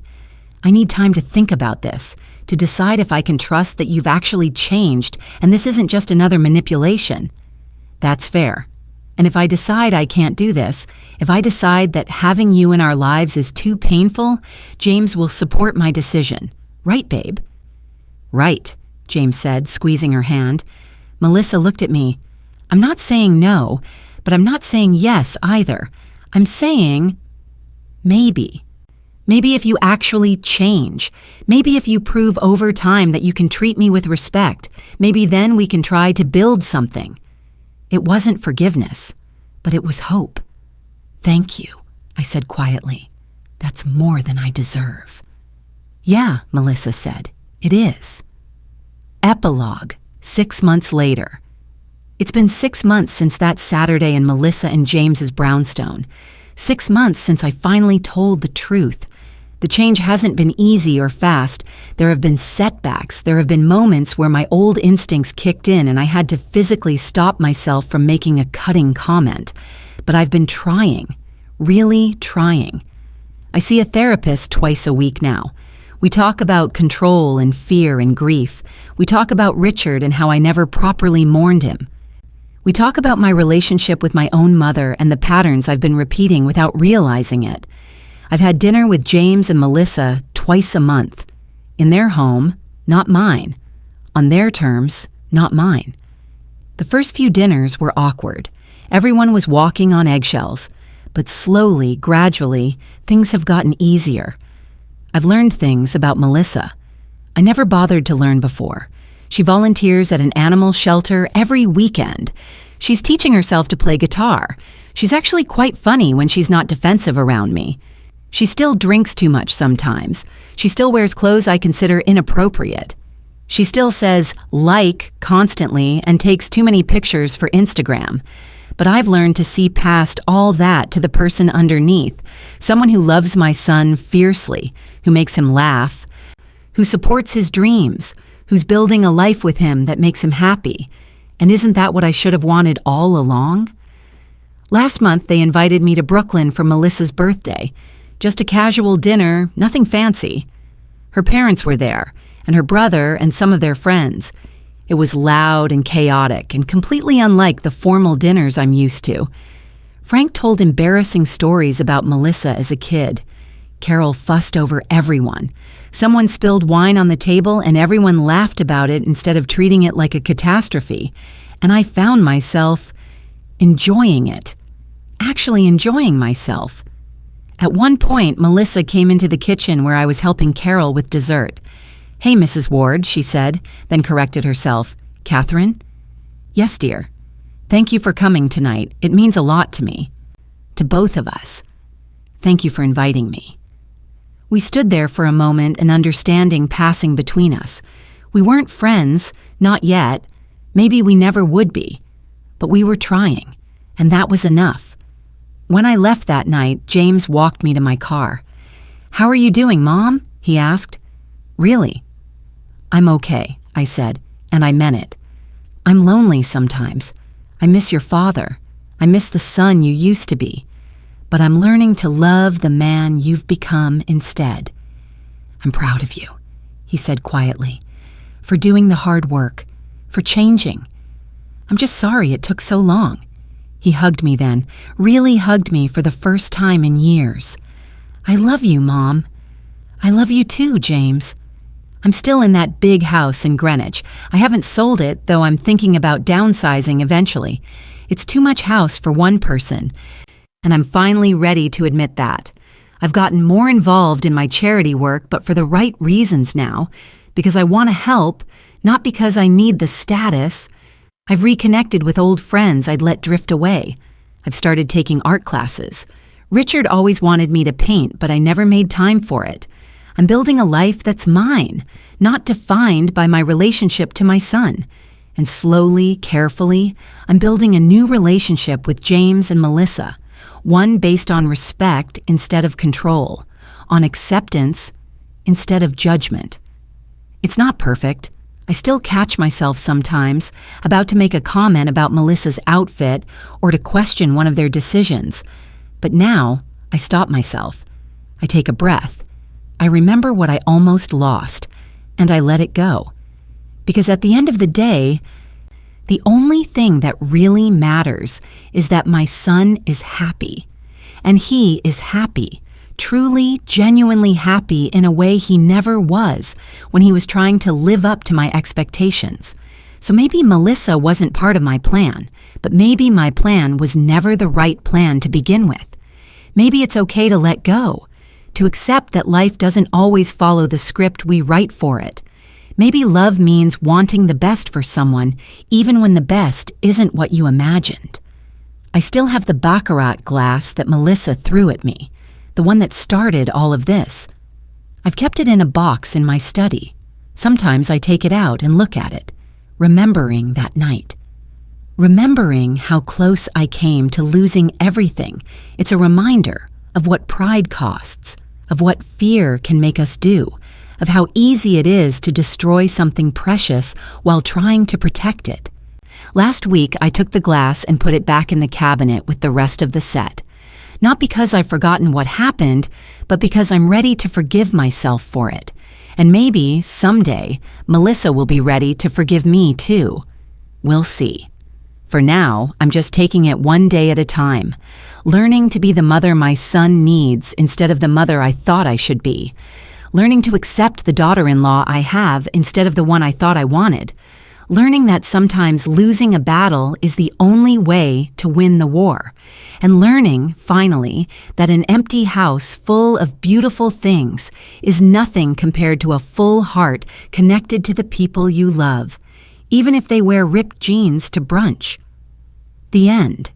[SPEAKER 1] I need time to think about this, to decide if I can trust that you've actually changed and this isn't just another manipulation. That's fair. And if I decide I can't do this, if I decide that having you in our lives is too painful, James will support my decision. Right, babe? Right, James said, squeezing her hand. Melissa looked at me. I'm not saying no, but I'm not saying yes either. I'm saying maybe. Maybe if you actually change. Maybe if you prove over time that you can treat me with respect. Maybe then we can try to build something. It wasn't forgiveness, but it was hope. Thank you, I said quietly. That's more than I deserve. Yeah, Melissa said. It is. Epilogue, 6 months later. It's been 6 months since that Saturday in Melissa and James's brownstone. 6 months since I finally told the truth. The change hasn't been easy or fast. There have been setbacks. There have been moments where my old instincts kicked in and I had to physically stop myself from making a cutting comment. But I've been trying, really trying. I see a therapist twice a week now. We talk about control and fear and grief. We talk about Richard and how I never properly mourned him. We talk about my relationship with my own mother and the patterns I've been repeating without realizing it. I've had dinner with James and Melissa twice a month. In their home, not mine. On their terms, not mine. The first few dinners were awkward. Everyone was walking on eggshells. But slowly, gradually, things have gotten easier. I've learned things about Melissa I never bothered to learn before. She volunteers at an animal shelter every weekend. She's teaching herself to play guitar. She's actually quite funny when she's not defensive around me. She still drinks too much sometimes. She still wears clothes I consider inappropriate. She still says like constantly and takes too many pictures for Instagram. But I've learned to see past all that to the person underneath, someone who loves my son fiercely, who makes him laugh, who supports his dreams, who's building a life with him that makes him happy. And isn't that what I should have wanted all along? Last month, they invited me to Brooklyn for Melissa's birthday. Just a casual dinner, nothing fancy. Her parents were there, and her brother and some of their friends. It was loud and chaotic and completely unlike the formal dinners I'm used to. Frank told embarrassing stories about Melissa as a kid. Carol fussed over everyone. Someone spilled wine on the table and everyone laughed about it instead of treating it like a catastrophe. And I found myself enjoying it. Actually enjoying myself. At one point, Melissa came into the kitchen where I was helping Carol with dessert. "Hey, Mrs. Ward," she said, then corrected herself. "Catherine?" "Yes, dear. Thank you for coming tonight. It means a lot to me. To both of us. Thank you for inviting me." We stood there for a moment, an understanding passing between us. We weren't friends, not yet. Maybe we never would be. But we were trying, and that was enough. When I left that night, James walked me to my car. "How are you doing, Mom?" he asked. "Really?" "I'm okay," I said, and I meant it. "I'm lonely sometimes. I miss your father. I miss the son you used to be. But I'm learning to love the man you've become instead. I'm proud of you," he said quietly, "for doing the hard work, for changing. I'm just sorry it took so long." He hugged me then, really hugged me for the first time in years. "I love you, Mom." "I love you too, James." I'm still in that big house in Greenwich. I haven't sold it, though I'm thinking about downsizing eventually. It's too much house for one person, and I'm finally ready to admit that. I've gotten more involved in my charity work, but for the right reasons now, because I want to help, not because I need the status. I've reconnected with old friends I'd let drift away. I've started taking art classes. Richard always wanted me to paint, but I never made time for it. I'm building a life that's mine, not defined by my relationship to my son. And slowly, carefully, I'm building a new relationship with James and Melissa, one based on respect instead of control, on acceptance instead of judgment. It's not perfect. I still catch myself sometimes, about to make a comment about Melissa's outfit or to question one of their decisions. But now, I stop myself. I take a breath. I remember what I almost lost, and I let it go. Because at the end of the day, the only thing that really matters is that my son is happy. And he is happy, truly, genuinely happy in a way he never was when he was trying to live up to my expectations. So maybe Melissa wasn't part of my plan, but maybe my plan was never the right plan to begin with. Maybe it's okay to let go, to accept that life doesn't always follow the script we write for it. Maybe love means wanting the best for someone, even when the best isn't what you imagined. I still have the Baccarat glass that Melissa threw at me, the one that started all of this. I've kept it in a box in my study. Sometimes I take it out and look at it, remembering that night. Remembering how close I came to losing everything. It's a reminder of what pride costs, of what fear can make us do, of how easy it is to destroy something precious while trying to protect it. Last week, I took the glass and put it back in the cabinet with the rest of the set. Not because I've forgotten what happened, but because I'm ready to forgive myself for it. And maybe, someday, Melissa will be ready to forgive me too. We'll see. For now, I'm just taking it one day at a time, learning to be the mother my son needs instead of the mother I thought I should be, learning to accept the daughter-in-law I have instead of the one I thought I wanted, learning that sometimes losing a battle is the only way to win the war, and learning, finally, that an empty house full of beautiful things is nothing compared to a full heart connected to the people you love, even if they wear ripped jeans to brunch. The end.